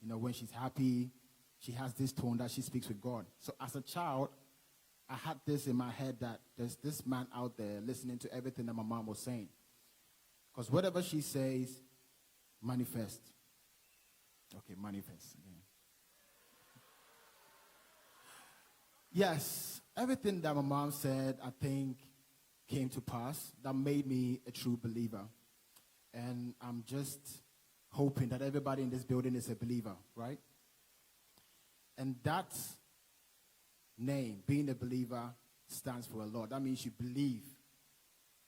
When she's happy, she has this tone that she speaks with God. So as a child, I had this in my head that there's this man out there listening to everything that my mom was saying. Because whatever she says, manifest. Okay, manifest again. Yes, everything that my mom said, I think, came to pass. That made me a true believer. And I'm just hoping that everybody in this building is a believer, right? And that name, being a believer, stands for a lot. That means you believe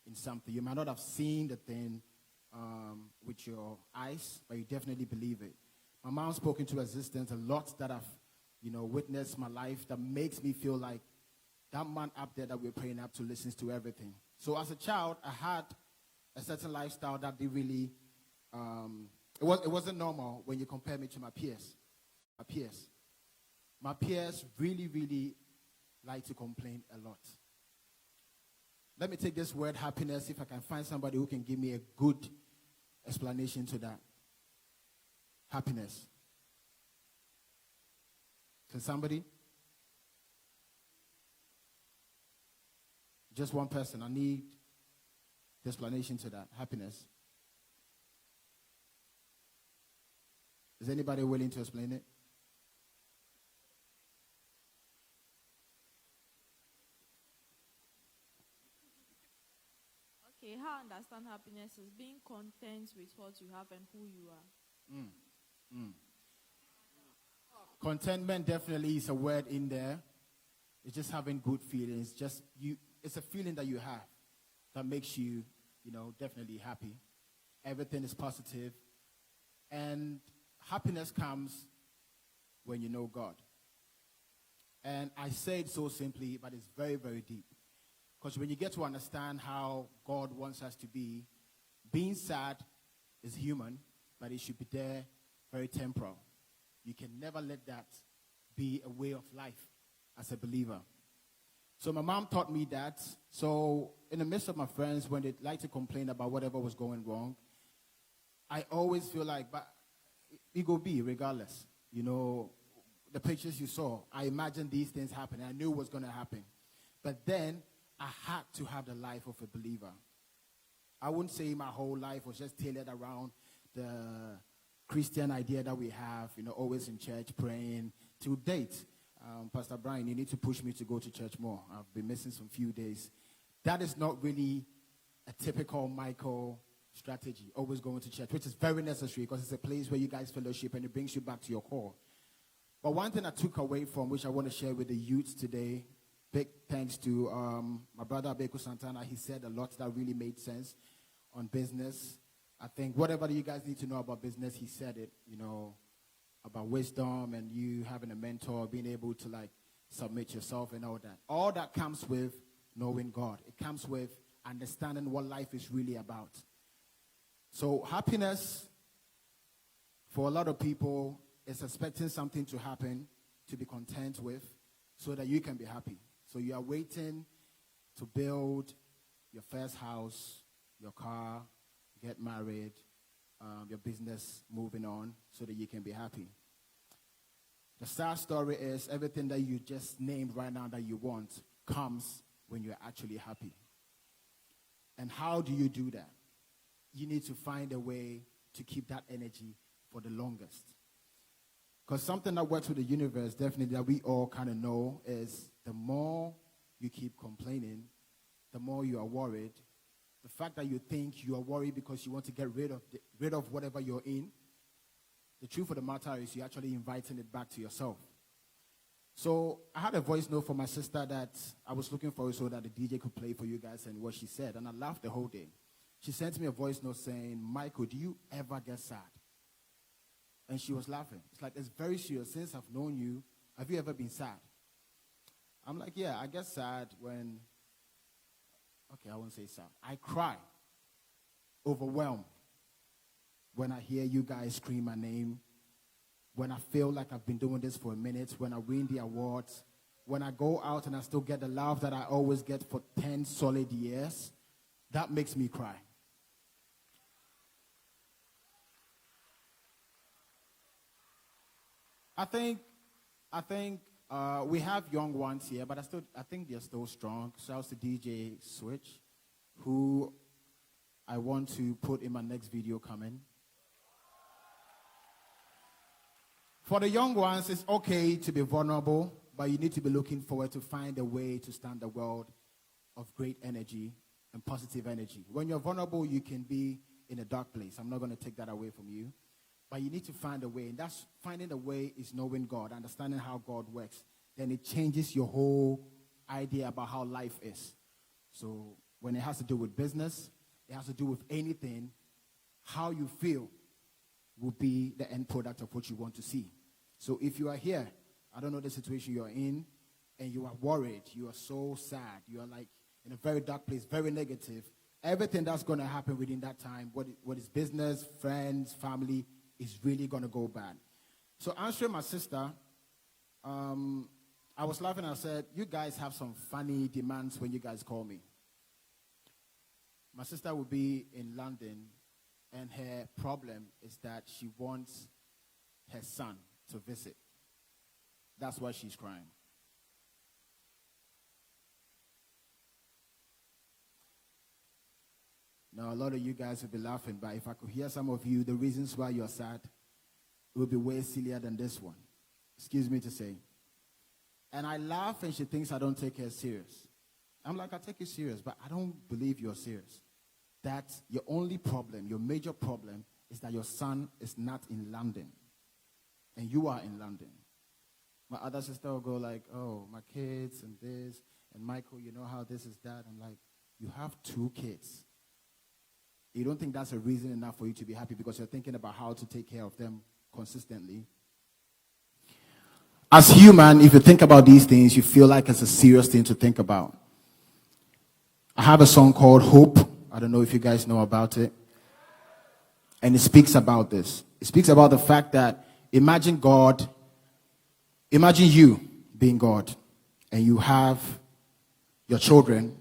in something. You might not have seen the thing with your eyes, but you definitely believe it. My mom spoke into existence a lot that I've, witnessed my life that makes me feel like that man up there that we're praying up to listens to everything. So as a child, I had a certain lifestyle that did really, it wasn't normal when you compare me to my peers. My peers really, really like to complain a lot. Let me take this word happiness, if I can find somebody who can give me a good explanation to that. Happiness. Can somebody? Just one person. I need the explanation to that. Happiness. Is anybody willing to explain it? Okay, how I understand happiness is being content with what you have and who you are. Contentment definitely is a word in there. It's just having good feelings. It's a feeling that you have that makes you, definitely happy. Everything is positive. And happiness comes when you know God. And I say it so simply, but it's very, very deep. Because when you get to understand how God wants us to be, being sad is human, but it should be there very temporal. You can never let that be a way of life as a believer. So my mom taught me that. So in the midst of my friends, when they like to complain about whatever was going wrong, I always feel like, but it go be regardless. You know, the pictures you saw, I imagined these things happening. I knew it was going to happen. But then I had to have the life of a believer. I wouldn't say my whole life was just tailored around the Christian idea that we have, you know, always in church praying. To date, Pastor Brian, you need to push me to go to church more. I've been missing some few days. That is not really a typical Michael strategy, always going to church, which is very necessary because it's a place where you guys fellowship and it brings you back to your core. But one thing I took away from, which I want to share with the youth today, big thanks to my brother Abeku Santana. He said a lot that really made sense on business. I think whatever you guys need to know about business, he said it, you know, about wisdom and you having a mentor, being able to like submit yourself and all that. All that comes with knowing God. It comes with understanding what life is really about. So happiness for a lot of people is expecting something to happen to be content with so that you can be happy. So you are waiting to build your first house, your car, get married, your business moving on so that you can be happy. The sad story is everything that you just named right now that you want comes when you're actually happy. And how do you do that? You need to find a way to keep that energy for the longest. Because something that works with the universe, definitely, that we all kind of know is the more you keep complaining, the more you are worried. The fact that you think you are worried because you want to get rid of whatever you're in, the truth of the matter is you're actually inviting it back to yourself. So I had a voice note from my sister that I was looking for so that the DJ could play for you guys and what she said, and I laughed the whole day. She sent me a voice note saying, Michael, do you ever get sad? And she was laughing. It's like, it's very serious. Since I've known you, have you ever been sad? I'm like, yeah, I get sad when, okay, I won't say sad. I cry, overwhelmed, when I hear you guys scream my name, when I feel like I've been doing this for a minute, when I win the awards, when I go out and I still get the love that I always get for 10 solid years, that makes me cry. I think we have young ones here, but I think they're still strong. Shouts to DJ Switch, who I want to put in my next video coming. For the young ones, it's okay to be vulnerable, but you need to be looking forward to find a way to stand the world of great energy and positive energy. When you're vulnerable, you can be in a dark place. I'm not going to take that away from you. But you need to find a way. And that's finding a way is knowing God, understanding how God works. Then it changes your whole idea about how life is. So when it has to do with business, it has to do with anything, how you feel will be the end product of what you want to see. So if you are here, I don't know the situation you're in, and you are worried, you are so sad, you are like in a very dark place, very negative, everything that's going to happen within that time, what is business, friends, family, is really going to go bad. So answering my sister, I was laughing and I said, you guys have some funny demands when you guys call me. My sister will be in London, and her problem is that she wants her son to visit. That's why she's crying. Now, a lot of you guys will be laughing, but if I could hear some of you, the reasons why you're sad, it would be way sillier than this one. Excuse me to say. And I laugh, and she thinks I don't take her serious. I'm like, I take you serious, but I don't believe you're serious. That your only problem, your major problem, is that your son is not in London, and you are in London. My other sister will go like, oh, my kids and this, and Michael, you know how this is that. I'm like, you have 2 kids. You don't think that's a reason enough for you to be happy because you're thinking about how to take care of them consistently? As human, if you think about these things, you feel like it's a serious thing to think about. I have a song called Hope. I don't know if you guys know about it. And it speaks about this. It speaks about the fact that imagine you being God, and you have your children,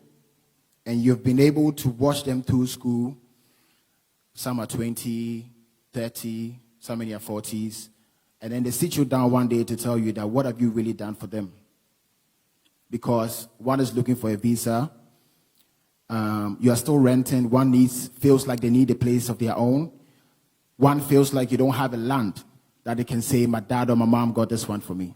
and you've been able to watch them through school. Some are 20, 30, some in their 40s. And then they sit you down one day to tell you that what have you really done for them? Because one is looking for a visa. You are still renting. One feels like they need a place of their own. One feels like you don't have a land that they can say, my dad or my mom got this one for me.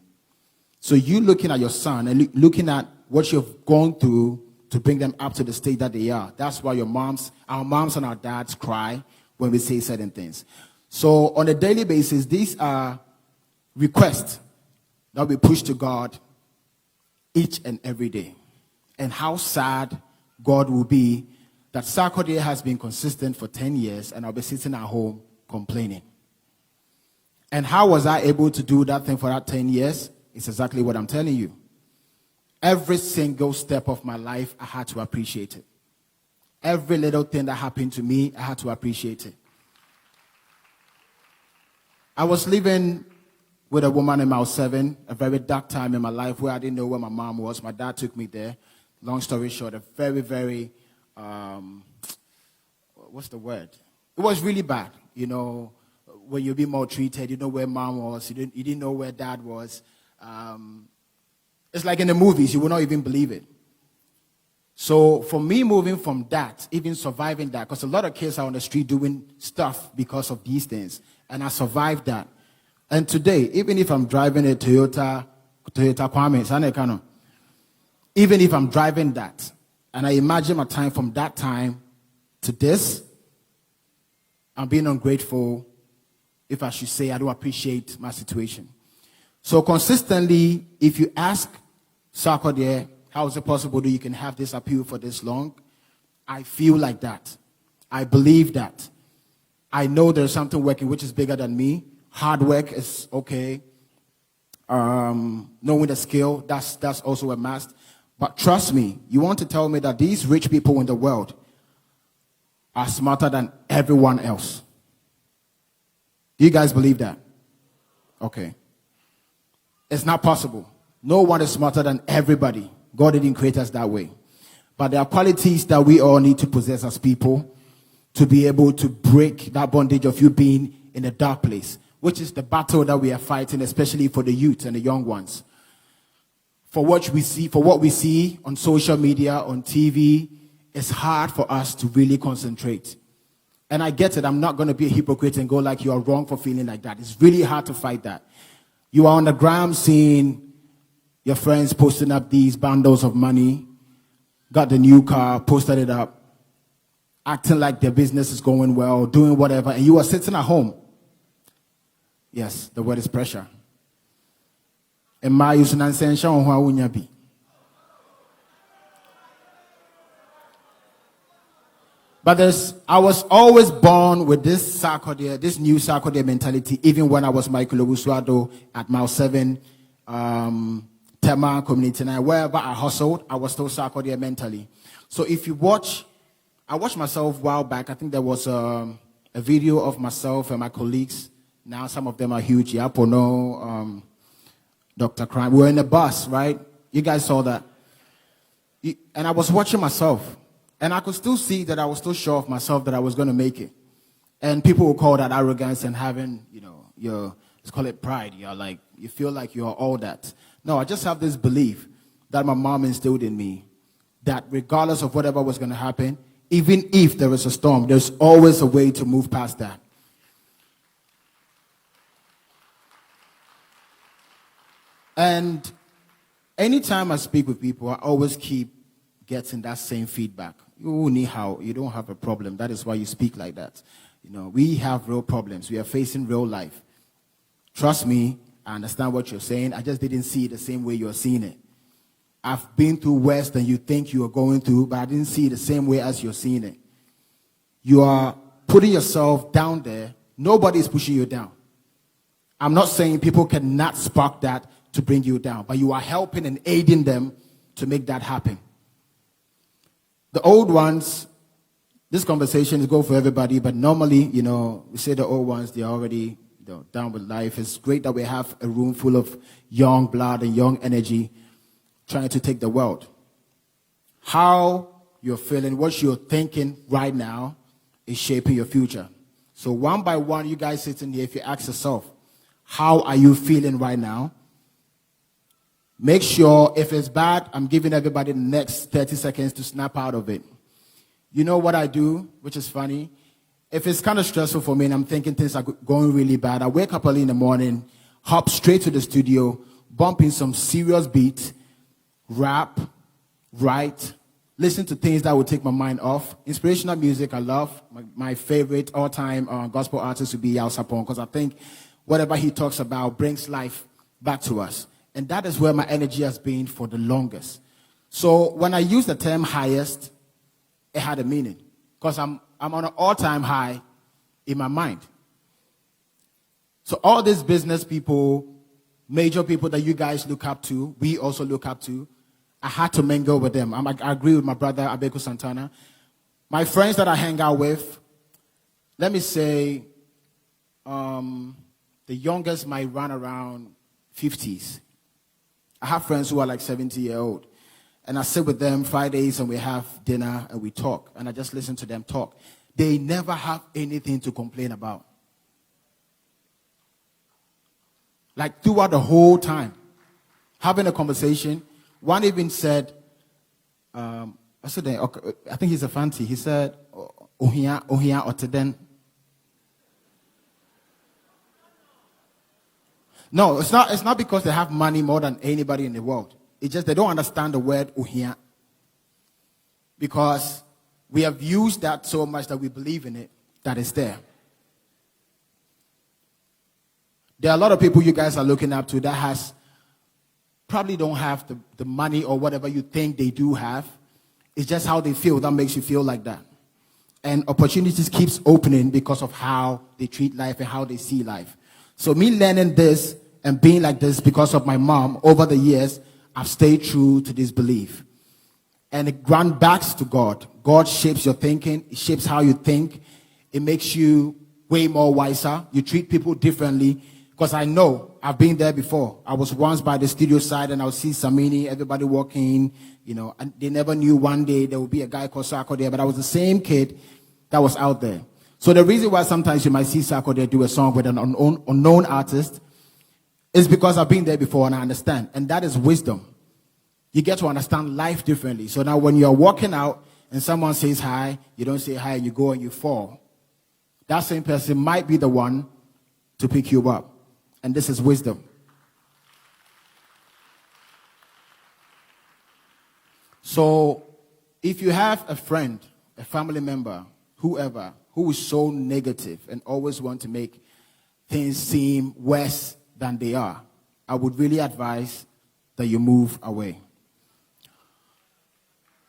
So you looking at your son and looking at what you've gone through to bring them up to the state that they are. That's why our moms and our dads cry when we say certain things. So on a daily basis, these are requests that we push to God each and every day. And how sad God will be that Sarkodie has been consistent for 10 years and I'll be sitting at home complaining. And how was I able to do that thing for that 10 years? It's exactly what I'm telling you. Every single step of my life, I had to appreciate it. Every little thing that happened to me, I had to appreciate it. I was living with a woman in my 7, a very dark time in my life where I didn't know where my mom was. My dad took me there. Long story short, a very, very, what's the word? It was really bad. You know, when you're being maltreated, you know where mom was, you didn't know where dad was. It's like in the movies, you will not even believe it. So for me moving from that, even surviving that, because a lot of kids are on the street doing stuff because of these things, and I survived that. And today, even if I'm driving a Toyota Kwame, Sanekano, even if I'm driving that, and I imagine my time from that time to this, I'm being ungrateful, if I should say I don't appreciate my situation. So consistently, if you ask Sarkodie, how is it possible that you can have this appeal for this long? I feel like that. I believe that. I know there's something working which is bigger than me. Hard work is okay. Knowing the skill, that's also a must. But trust me, you want to tell me that these rich people in the world are smarter than everyone else? Do you guys believe that? Okay. It's not possible. No one is smarter than everybody. God didn't create us that way. But there are qualities that we all need to possess as people to be able to break that bondage of you being in a dark place, which is the battle that we are fighting, especially for the youth and the young ones. For what we see on social media, on TV, it's hard for us to really concentrate. And I get it. I'm not going to be a hypocrite and go like you are wrong for feeling like that. It's really hard to fight that. You are on the gram seeing your friends posting up these bundles of money, got the new car, posted it up, acting like their business is going well, doing whatever, and you are sitting at home. Yes, the word is pressure. And my But I was always born with this Sarkodie, this new Sarkodie mentality, even when I was Michael Owusuado at Mile 7, Tema, Community 9, wherever I hustled, I was still Sarkodie mentally. So if you watch, I watched myself a while back. I think there was a video of myself and my colleagues. Now some of them are huge. Yapono, Dr. Crime. We were in a bus, right? You guys saw that. And I was watching myself. And I could still see that I was still sure of myself that I was going to make it. And people will call that arrogance and having, let's call it pride. You're like, you feel like you're all that. No, I just have this belief that my mom instilled in me that regardless of whatever was going to happen, even if there is a storm, there's always a way to move past that. And anytime I speak with people, I always keep getting that same feedback. You don't have a problem. That is why you speak like that. We have real problems. We are facing real life. Trust me, I understand what you're saying. I just didn't see it the same way you're seeing it. I've been through worse than you think you are going through, but I didn't see it the same way as you're seeing it. You are putting yourself down there. Nobody is pushing you down. I'm not saying people cannot spark that to bring you down, but you are helping and aiding them to make that happen. The old ones, this conversation is good for everybody, but normally, we say the old ones, they're already down with life. It's great that we have a room full of young blood and young energy trying to take the world. how you're feeling, what you're thinking right now is shaping your future. So one by one, you guys sitting here, if you ask yourself, how are you feeling right now? Make sure if it's bad, I'm giving everybody the next 30 seconds to snap out of it. You know what I do, which is funny? If it's kind of stressful for me and I'm thinking things are going really bad, I wake up early in the morning, hop straight to the studio, bump in some serious beat, rap, write, listen to things that will take my mind off. Inspirational music I love. My favorite all-time gospel artist would be Iyes, because I think whatever he talks about brings life back to us. And that is where my energy has been for the longest. So when I use the term highest, it had a meaning. Because I'm on an all-time high in my mind. So all these business people, major people that you guys look up to, we also look up to, I had to mingle with them. I agree with my brother, Abeku Santana. My friends that I hang out with, let me say, the youngest might run around 50s. I have friends who are like 70-year-old. And I sit with them Fridays and we have dinner and we talk. And I just listen to them talk. They never have anything to complain about. Like throughout the whole time. Having a conversation. One even said, I think he's a fancy. He said, Ohia Oteden. No, it's not because they have money more than anybody in the world. It's just they don't understand the word Ohia. Because we have used that so much that we believe in it, that it's there. There are a lot of people you guys are looking up to that probably don't have the money or whatever you think they do have. It's just how they feel that makes you feel like that. And opportunities keeps opening because of how they treat life and how they see life. So me learning this and being like this because of my mom over the years, I've stayed true to this belief. And it runs back to God. God shapes your thinking. It shapes how you think. It makes you way more wiser. You treat people differently. Because I know I've been there before. I was once by the studio side and I would see Samini, everybody walking, and they never knew one day there would be a guy called Sarkodie, but I was the same kid that was out there. So the reason why sometimes you might see Sarkodie do a song with an unknown artist is because I've been there before and I understand. And that is wisdom. You get to understand life differently. So now when you're walking out and someone says hi, you don't say hi and you go and you fall. That same person might be the one to pick you up. And this is wisdom. So if you have a friend, a family member, whoever, who is so negative and always want to make things seem worse than they are, I would really advise that you move away.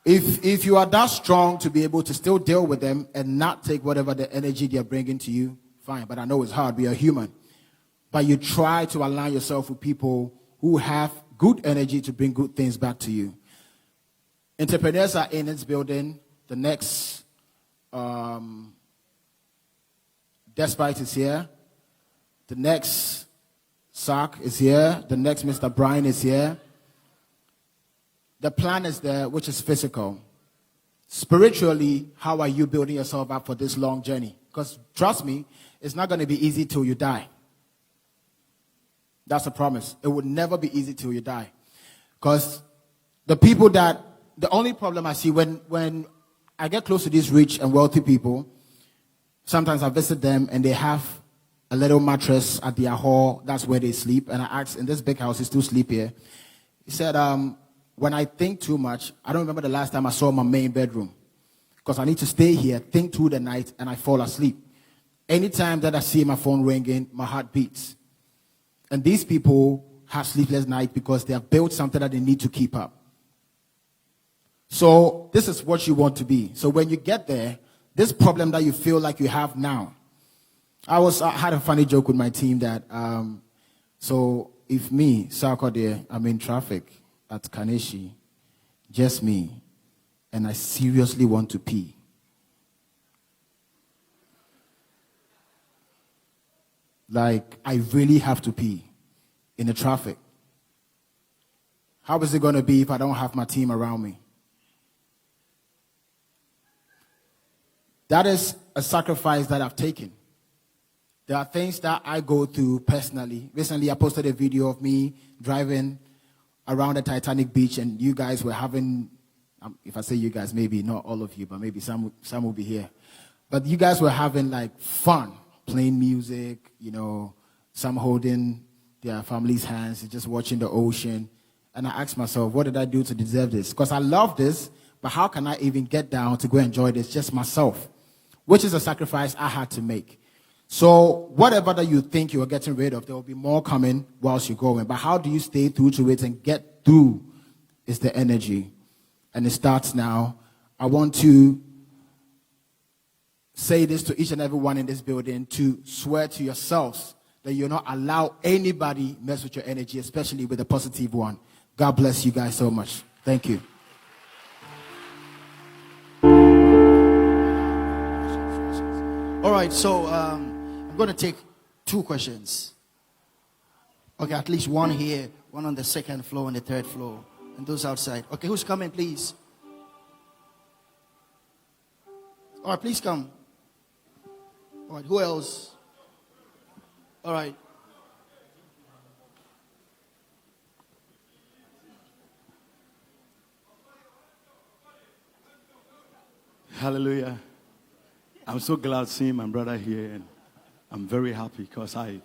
If you are that strong to be able to still deal with them and not take whatever the energy they're bringing to you, fine. But I know it's hard. We are human. But you try to align yourself with people who have good energy to bring good things back to you. Entrepreneurs are in this building. The next Despite is here. The next Sark is here. The next Mr. Brian is here. The plan is there, which is physical. Spiritually, how are you building yourself up for this long journey? Because trust me, it's not going to be easy till you die. That's a promise. It would never be easy till you die. Because the only problem I see when I get close to these rich and wealthy people, sometimes I visit them and they have a little mattress at their hall. That's where they sleep. And I asked, in this big house, you still sleep here? He said, when I think too much, I don't remember the last time I saw my main bedroom. Because I need to stay here, think through the night, and I fall asleep. Anytime that I see my phone ringing, my heart beats. And these people have sleepless nights because they have built something that they need to keep up. So this is what you want to be. So when you get there, this problem that you feel like you have now. I had a funny joke with my team that, so if me, Sarkodie, I'm in traffic at Kaneshi, just me, and I seriously want to pee. Like, I really have to pee in the traffic. How is it going to be if I don't have my team around me? That is a sacrifice that I've taken. There are things that I go through personally. Recently, I posted a video of me driving around the Titanic beach, and you guys were having, if I say you guys, maybe not all of you, but maybe some will be here. But you guys were having like fun, playing music, some holding their family's hands, just watching the ocean. And I asked myself, what did I do to deserve this? Because I love this, but how can I even get down to go enjoy this just myself? Which is a sacrifice I had to make. So whatever that you think you are getting rid of, there will be more coming whilst you're going. But how do you stay through to it and get through is the energy. And it starts now. I want to say this to each and every one in this building, to swear to yourselves that you'll not allow anybody mess with your energy, especially with a positive one. God bless you guys so much. Thank you. All right, so I'm going to take 2 questions. Okay, at least one here, one on the 2nd floor and the 3rd floor, and those outside. Okay, who's coming, please? All right, please come. All right, who else? All right. Hallelujah. I'm so glad seeing my brother here, and I'm very happy because I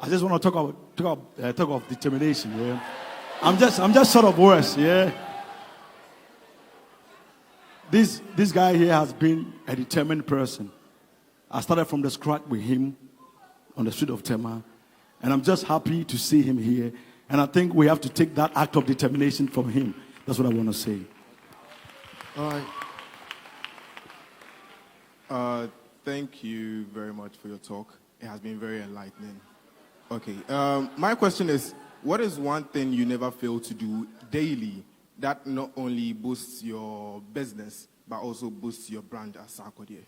just want to talk of determination. Yeah, I'm just sort of worse. Yeah, this guy here has been a determined person. I started from the scratch with him on the street of Tema, and I'm just happy to see him here. And I think we have to take that act of determination from him. That's what I want to say. All right. Thank you very much for your talk. It has been very enlightening. Okay, my question is, what is one thing you never fail to do daily that not only boosts your business, but also boosts your brand as Sarkodie?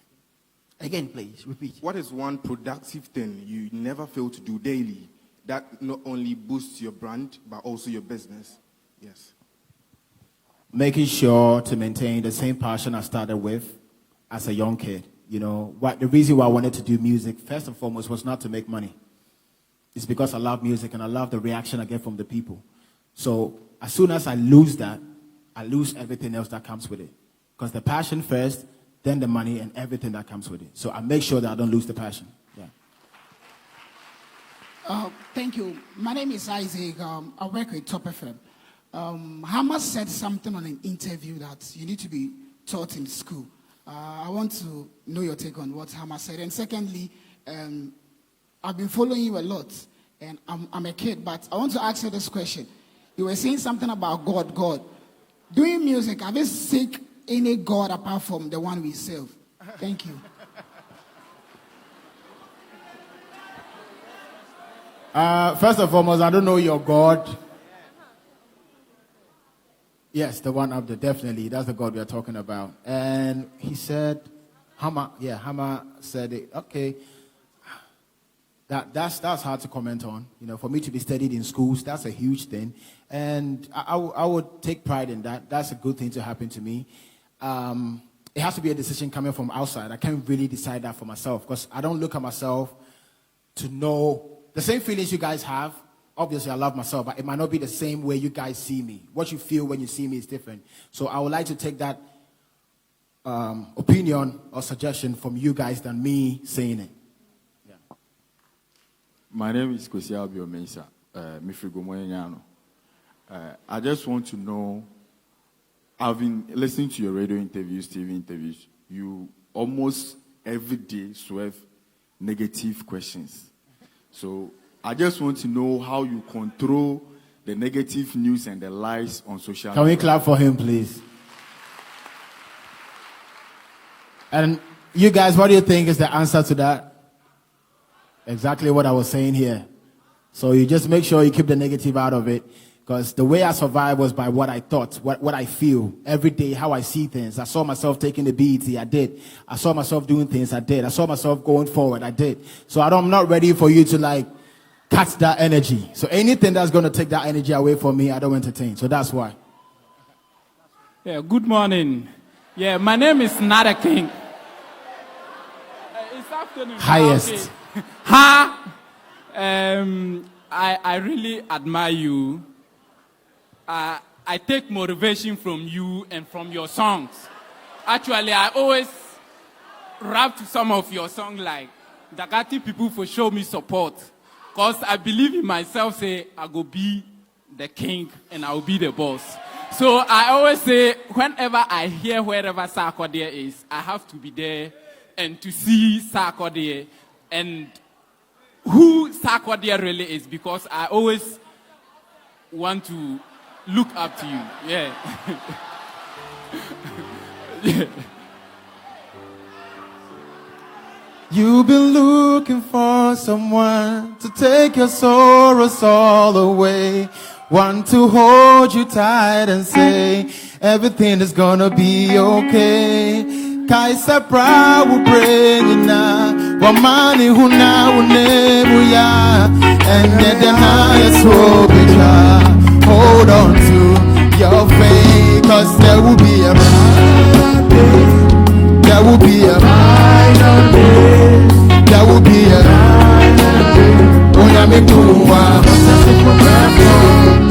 Again, please, repeat. What is one productive thing you never fail to do daily that not only boosts your brand, but also your business? Yes. Making sure to maintain the same passion I started with as a young kid. The reason why I wanted to do music, first and foremost, was not to make money. It's because I love music and I love the reaction I get from the people. So as soon as I lose that, I lose everything else that comes with it. Because the passion first, then the money and everything that comes with it. So I make sure that I don't lose the passion. Yeah. Thank you. My name is Isaac. I work with Top FM. Hama said something on an interview that you need to be taught in school. I want to know your take on what Hama said. And secondly, I've been following you a lot, and I'm a kid, but I want to ask you this question. You were saying something about God. Doing music, have you seek any God apart from the one we serve? Thank you. First and foremost, I don't know your God. Yes, the one up there, definitely. That's the God we are talking about. And he said, Hama said it. Okay. That's hard to comment on. For me to be studied in schools, that's a huge thing. And I would take pride in that. That's a good thing to happen to me. It has to be a decision coming from outside. I can't really decide that for myself because I don't look at myself to know the same feelings you guys have. Obviously, I love myself, but it might not be the same way you guys see me. What you feel when you see me is different. So I would like to take that opinion or suggestion from you guys than me saying it. Yeah. My name is Kwesi Albio Mensah, I just want to know, I've been listening to your radio interviews, TV interviews. You almost every day swerve negative questions. So I just want to know how you control the negative news and the lies on social media. Can we clap for him, please? And you guys, what do you think is the answer to that? Exactly what I was saying here. So you just make sure you keep the negative out of it. Because the way I survived was by what I thought, what I feel every day, how I see things. I saw myself taking the BET, I did. I saw myself doing things, I did. I saw myself going forward, I did. So I'm not ready for you to catch that energy. So anything that's going to take that energy away from me, I don't entertain. So that's why. Yeah, good morning. Yeah, my name is Nada King. Highest. I really admire you. I take motivation from you and from your songs. Actually, I always rap to some of your songs like Dagati people for show me support. Because I believe in myself, say I go be the king and I'll be the boss. So I always say, whenever I hear wherever Sarkodie is, I have to be there and to see Sarkodie and who Sarkodie really is, because I always want to look up to you. Yeah. Yeah. You've been looking for someone to take your sorrows all away. One to hold you tight and say, everything is gonna be okay. Kaisa pra will bring you now. Wamani huna unebuya. And yet the nights will be dry. Hold on to your faith, cause there will be a bright day. There will be a bright day. There will be a bright day.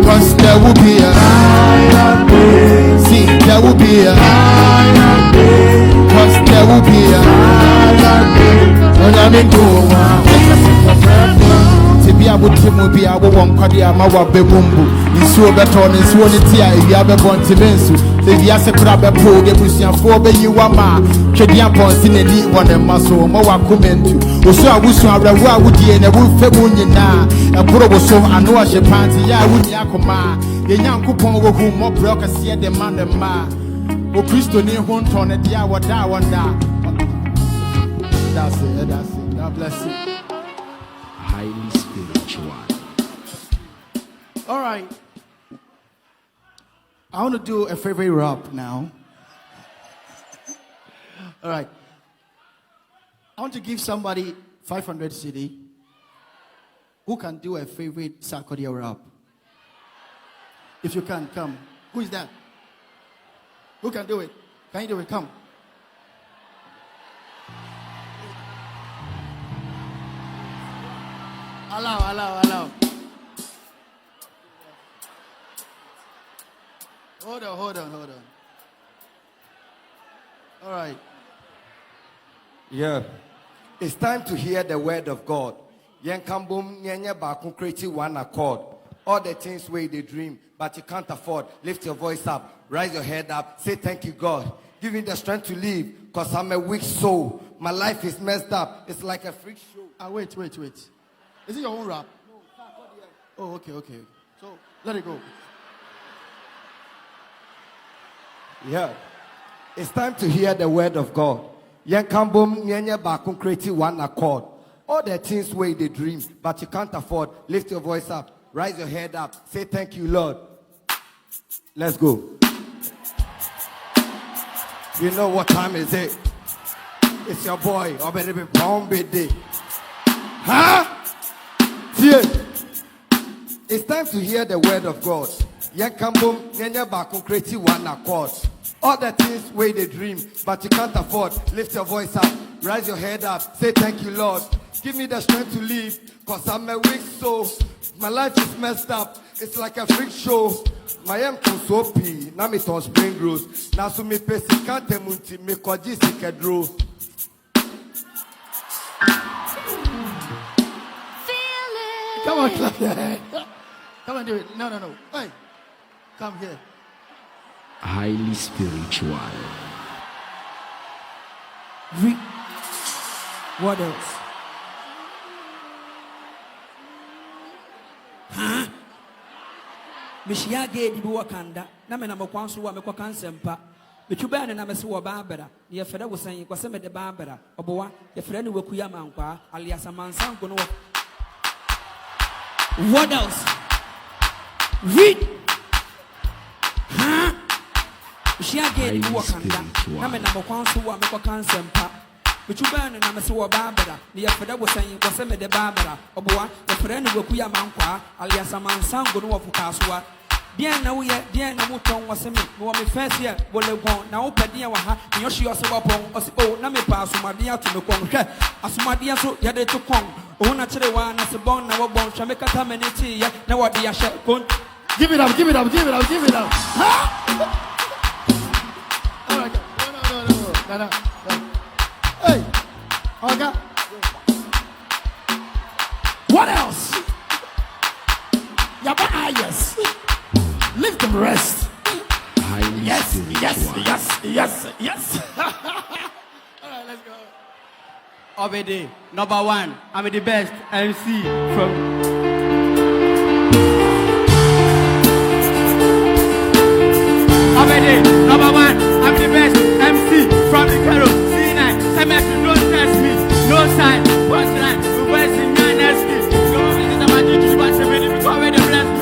Cause there will be a bright day. See, there will be a bright day. Cause there will be a bright day. Be able to be able to Kadia Mawa Bebumbu, in so better on his one tia, if you have a bontimensu, if you have a crab a pool, the Bussian for be you are ma, Kadian Pontin and eat one and muscle, Moa Kumentu, or so I wish I would ye and a wolf Femunia now, and put over so I know I should panty, ya wouldn't yakoma, the young coupon who more broke as yet the man and ma, or Christo near Honton at the hour down. That's it, that's it. God bless you. Highly spiritual. All right. I want to do a favorite rap now. All right. I want to give somebody 500 cedi who can do a favorite Sarkodie rap. If you can, come. Who is that? Who can do it? Can you do it? Come. Allow. Hold on. All right. Yeah. It's time to hear the word of God. Yenkambum nyenye baku create one accord. All the things where they dream, but you can't afford. Lift your voice up, rise your head up, say thank you, God. Give me the strength to live, because I'm a weak soul. My life is messed up. It's like a freak show. Wait. Is it your own rap? No. Oh, okay. So, let it go. Yeah. It's time to hear the word of God. Yenkambum nyenye baku create one accord. All the things where they dream, but you can't afford. Lift your voice up, rise your head up, say thank you, Lord. Let's go. You know what time is it? It's your boy, Obedience Pound Day. Huh? Yeah. It's time to hear the word of God. Yenkambum nyenye baku create one accord. All the things where they dream, but you can't afford. Lift your voice up, rise your head up, say thank you, Lord. Give me the strength to live, cause I'm a weak soul. My life is messed up, it's like a freak show. My am so p, now me on spring rose. Now so me pesi kante munti, me koji sikedro. Come on, clap your hand. Come on, do it. No. Hey, come here. Highly spiritual. What else? Huh? Mishia gave the Wakanda. Namena Mokwansu wa Mekwakan Sempa. Michuban and Amesi wa Barbara. The Feda was saying, Kwaseme de Barbara. Oboa, the friend who Kuyamankwa, alias a man sang. What else? Read. Huh? She again Wakanda. Namena Mokwansu wa Mekwakan Sempa. Michuban and Amesi wa Barbara. The Feda was saying, Kwaseme de Barbara. Oboa, the friend who Kuyamankwa, alias a man sang. Kaswa. Dear now we are, dear Namuton was a me, who am first year, will live on, now Padia Waha, and Yoshi was a wapon, or Nami pass from my dear to the Kong, as my dear so, Yade to Kong, or naturally one as a bone, now bone, shall make a terminity, now what the Asha Kong. Give it up, give it up, give it up, give it up. Huh? All right. No. Hey, okay. What else? Yaba Iyes. Lift the rest. Yes. All right, let's go. Obede, number one. I'm the best MC from. Obede, number one. I'm the best MC from the Carol. C9. Semester, don't test me. No sign. What's that? We're wasting 9 SP. Go visit the magic. You want to really be covered and bless me.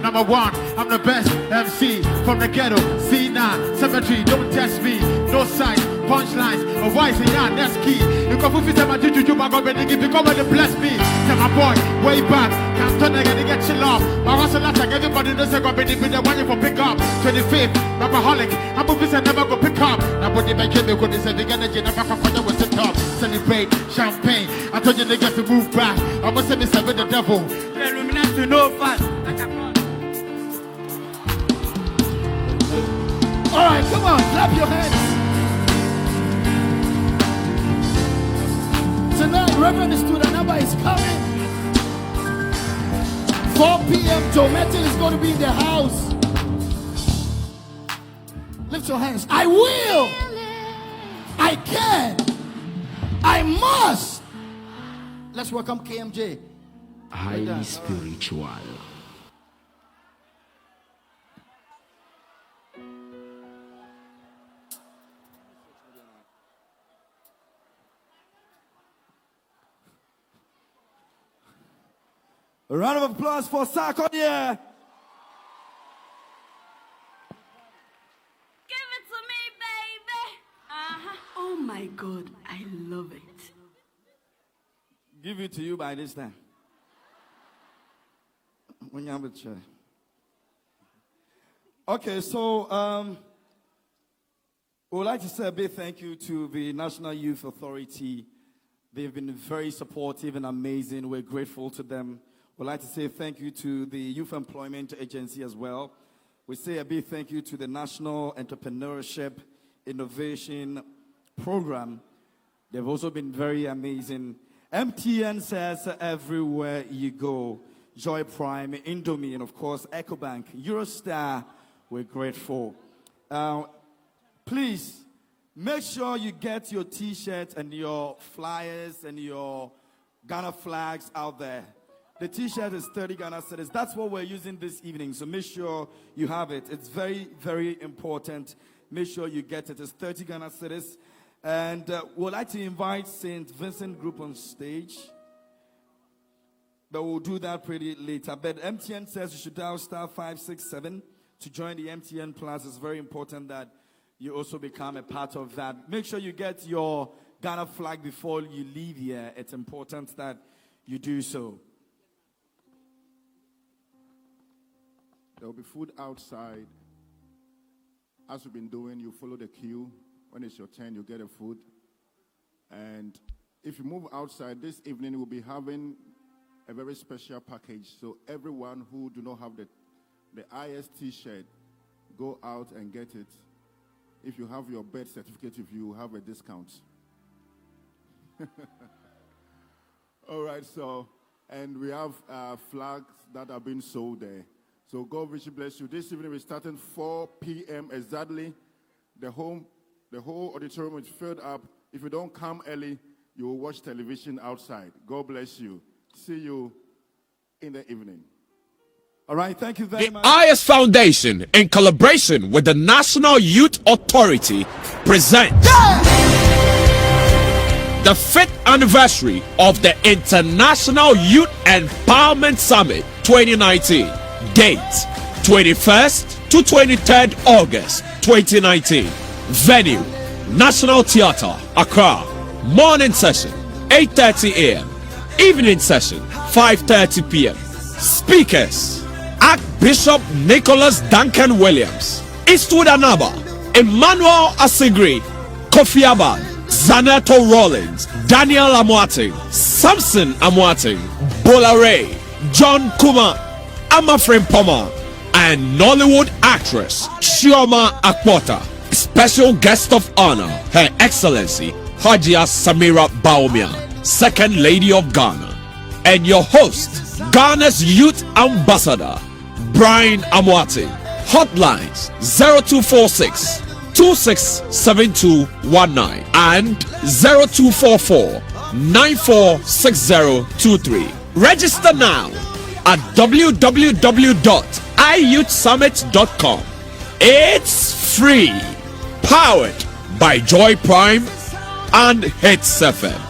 Number one, I'm the best MC from the ghetto. C9, cemetery, don't test me. No signs, punchlines, a voice in your that's key. You can put it in my juju, my God, if you come and bless me. Tell my boy, way back, can't turn again to get chill off. My hustle like everybody knows I'm going to be the one you for pick up. 25th, Rapaholic, I'm moving and never go pick up. Nobody make it because they said the energy never for the was the top. Celebrate, champagne. I told you niggas to move back. I must say, Mr. with the devil. To know fast. All right, come on, clap your hands. Tonight, Reverend Student number is coming. 4 p.m. Joe Metal is going to be in the house. Lift your hands. I will. I can. I must. Let's welcome KMJ. Highly spiritual. A round of applause for Sarkodie. Give it to me, baby. Oh my God, I love it. Give it to you by this time. When you're with you. Okay, so we would like to say a big thank you to the National Youth Authority. They've been very supportive and amazing. We're grateful to them. We'd like to say thank you to the Youth Employment Agency as well. We say a big thank you to the National Entrepreneurship Innovation Program. They've also been very amazing. MTN says everywhere you go. Joy Prime, Indomie, and of course, EcoBank, Eurostar, we're grateful. Please, make sure you get your T-shirts and your flyers and your Ghana flags out there. The T-shirt is 30 Ghana cedis. That's what we're using this evening, so make sure you have it. It's very, very important. Make sure you get it. It's 30 Ghana cedis. And we'd like to invite St. Vincent Group on stage. But we'll do that pretty later. But MTN says you should dial *567 to join the MTN Plus. It's very important that you also become a part of that. Make sure you get your Ghana flag before you leave here. It's important that you do so. There will be food outside. As we've been doing, you follow the queue. When it's your turn, you get a food. And if you move outside, this evening we'll be having a very special package. So everyone who do not have the Iyes T-shirt, go out and get it. If you have your birth certificate, if you have a discount. All right, so, and we have flags that are being sold there. So God richly bless you. This evening we're starting 4 p.m. exactly. The whole auditorium is filled up. If you don't come early, you will watch television outside. God bless you. See you in the evening. All right, thank you very The much. Iyes Foundation, in collaboration with the National Youth Authority, presents the 5th anniversary of the International Youth Empowerment Summit 2019. Date 21st to 23rd August 2019. Venue National Theatre, Accra. Morning session 8:30 a.m. Evening session 5:30 p.m. Speakers Archbishop Nicholas Duncan Williams, Eastwood Anaba, Emmanuel Asigri, Kofi Abad, Zaneto Rollins, Daniel Amwating, Samson Amwating, Bola Ray, John Kuma, Amafrem Poma, and Nollywood actress Chioma Akwota. Special guest of honor, Her Excellency Hajia Samira Baumia, Second Lady of Ghana, and your host, Ghana's Youth Ambassador, Brian Amwati. Hotlines 0246 267219 and 0244 946023. Register now at www.iyouthsummit.com. It's free. Powered by Joy Prime and Hits FM.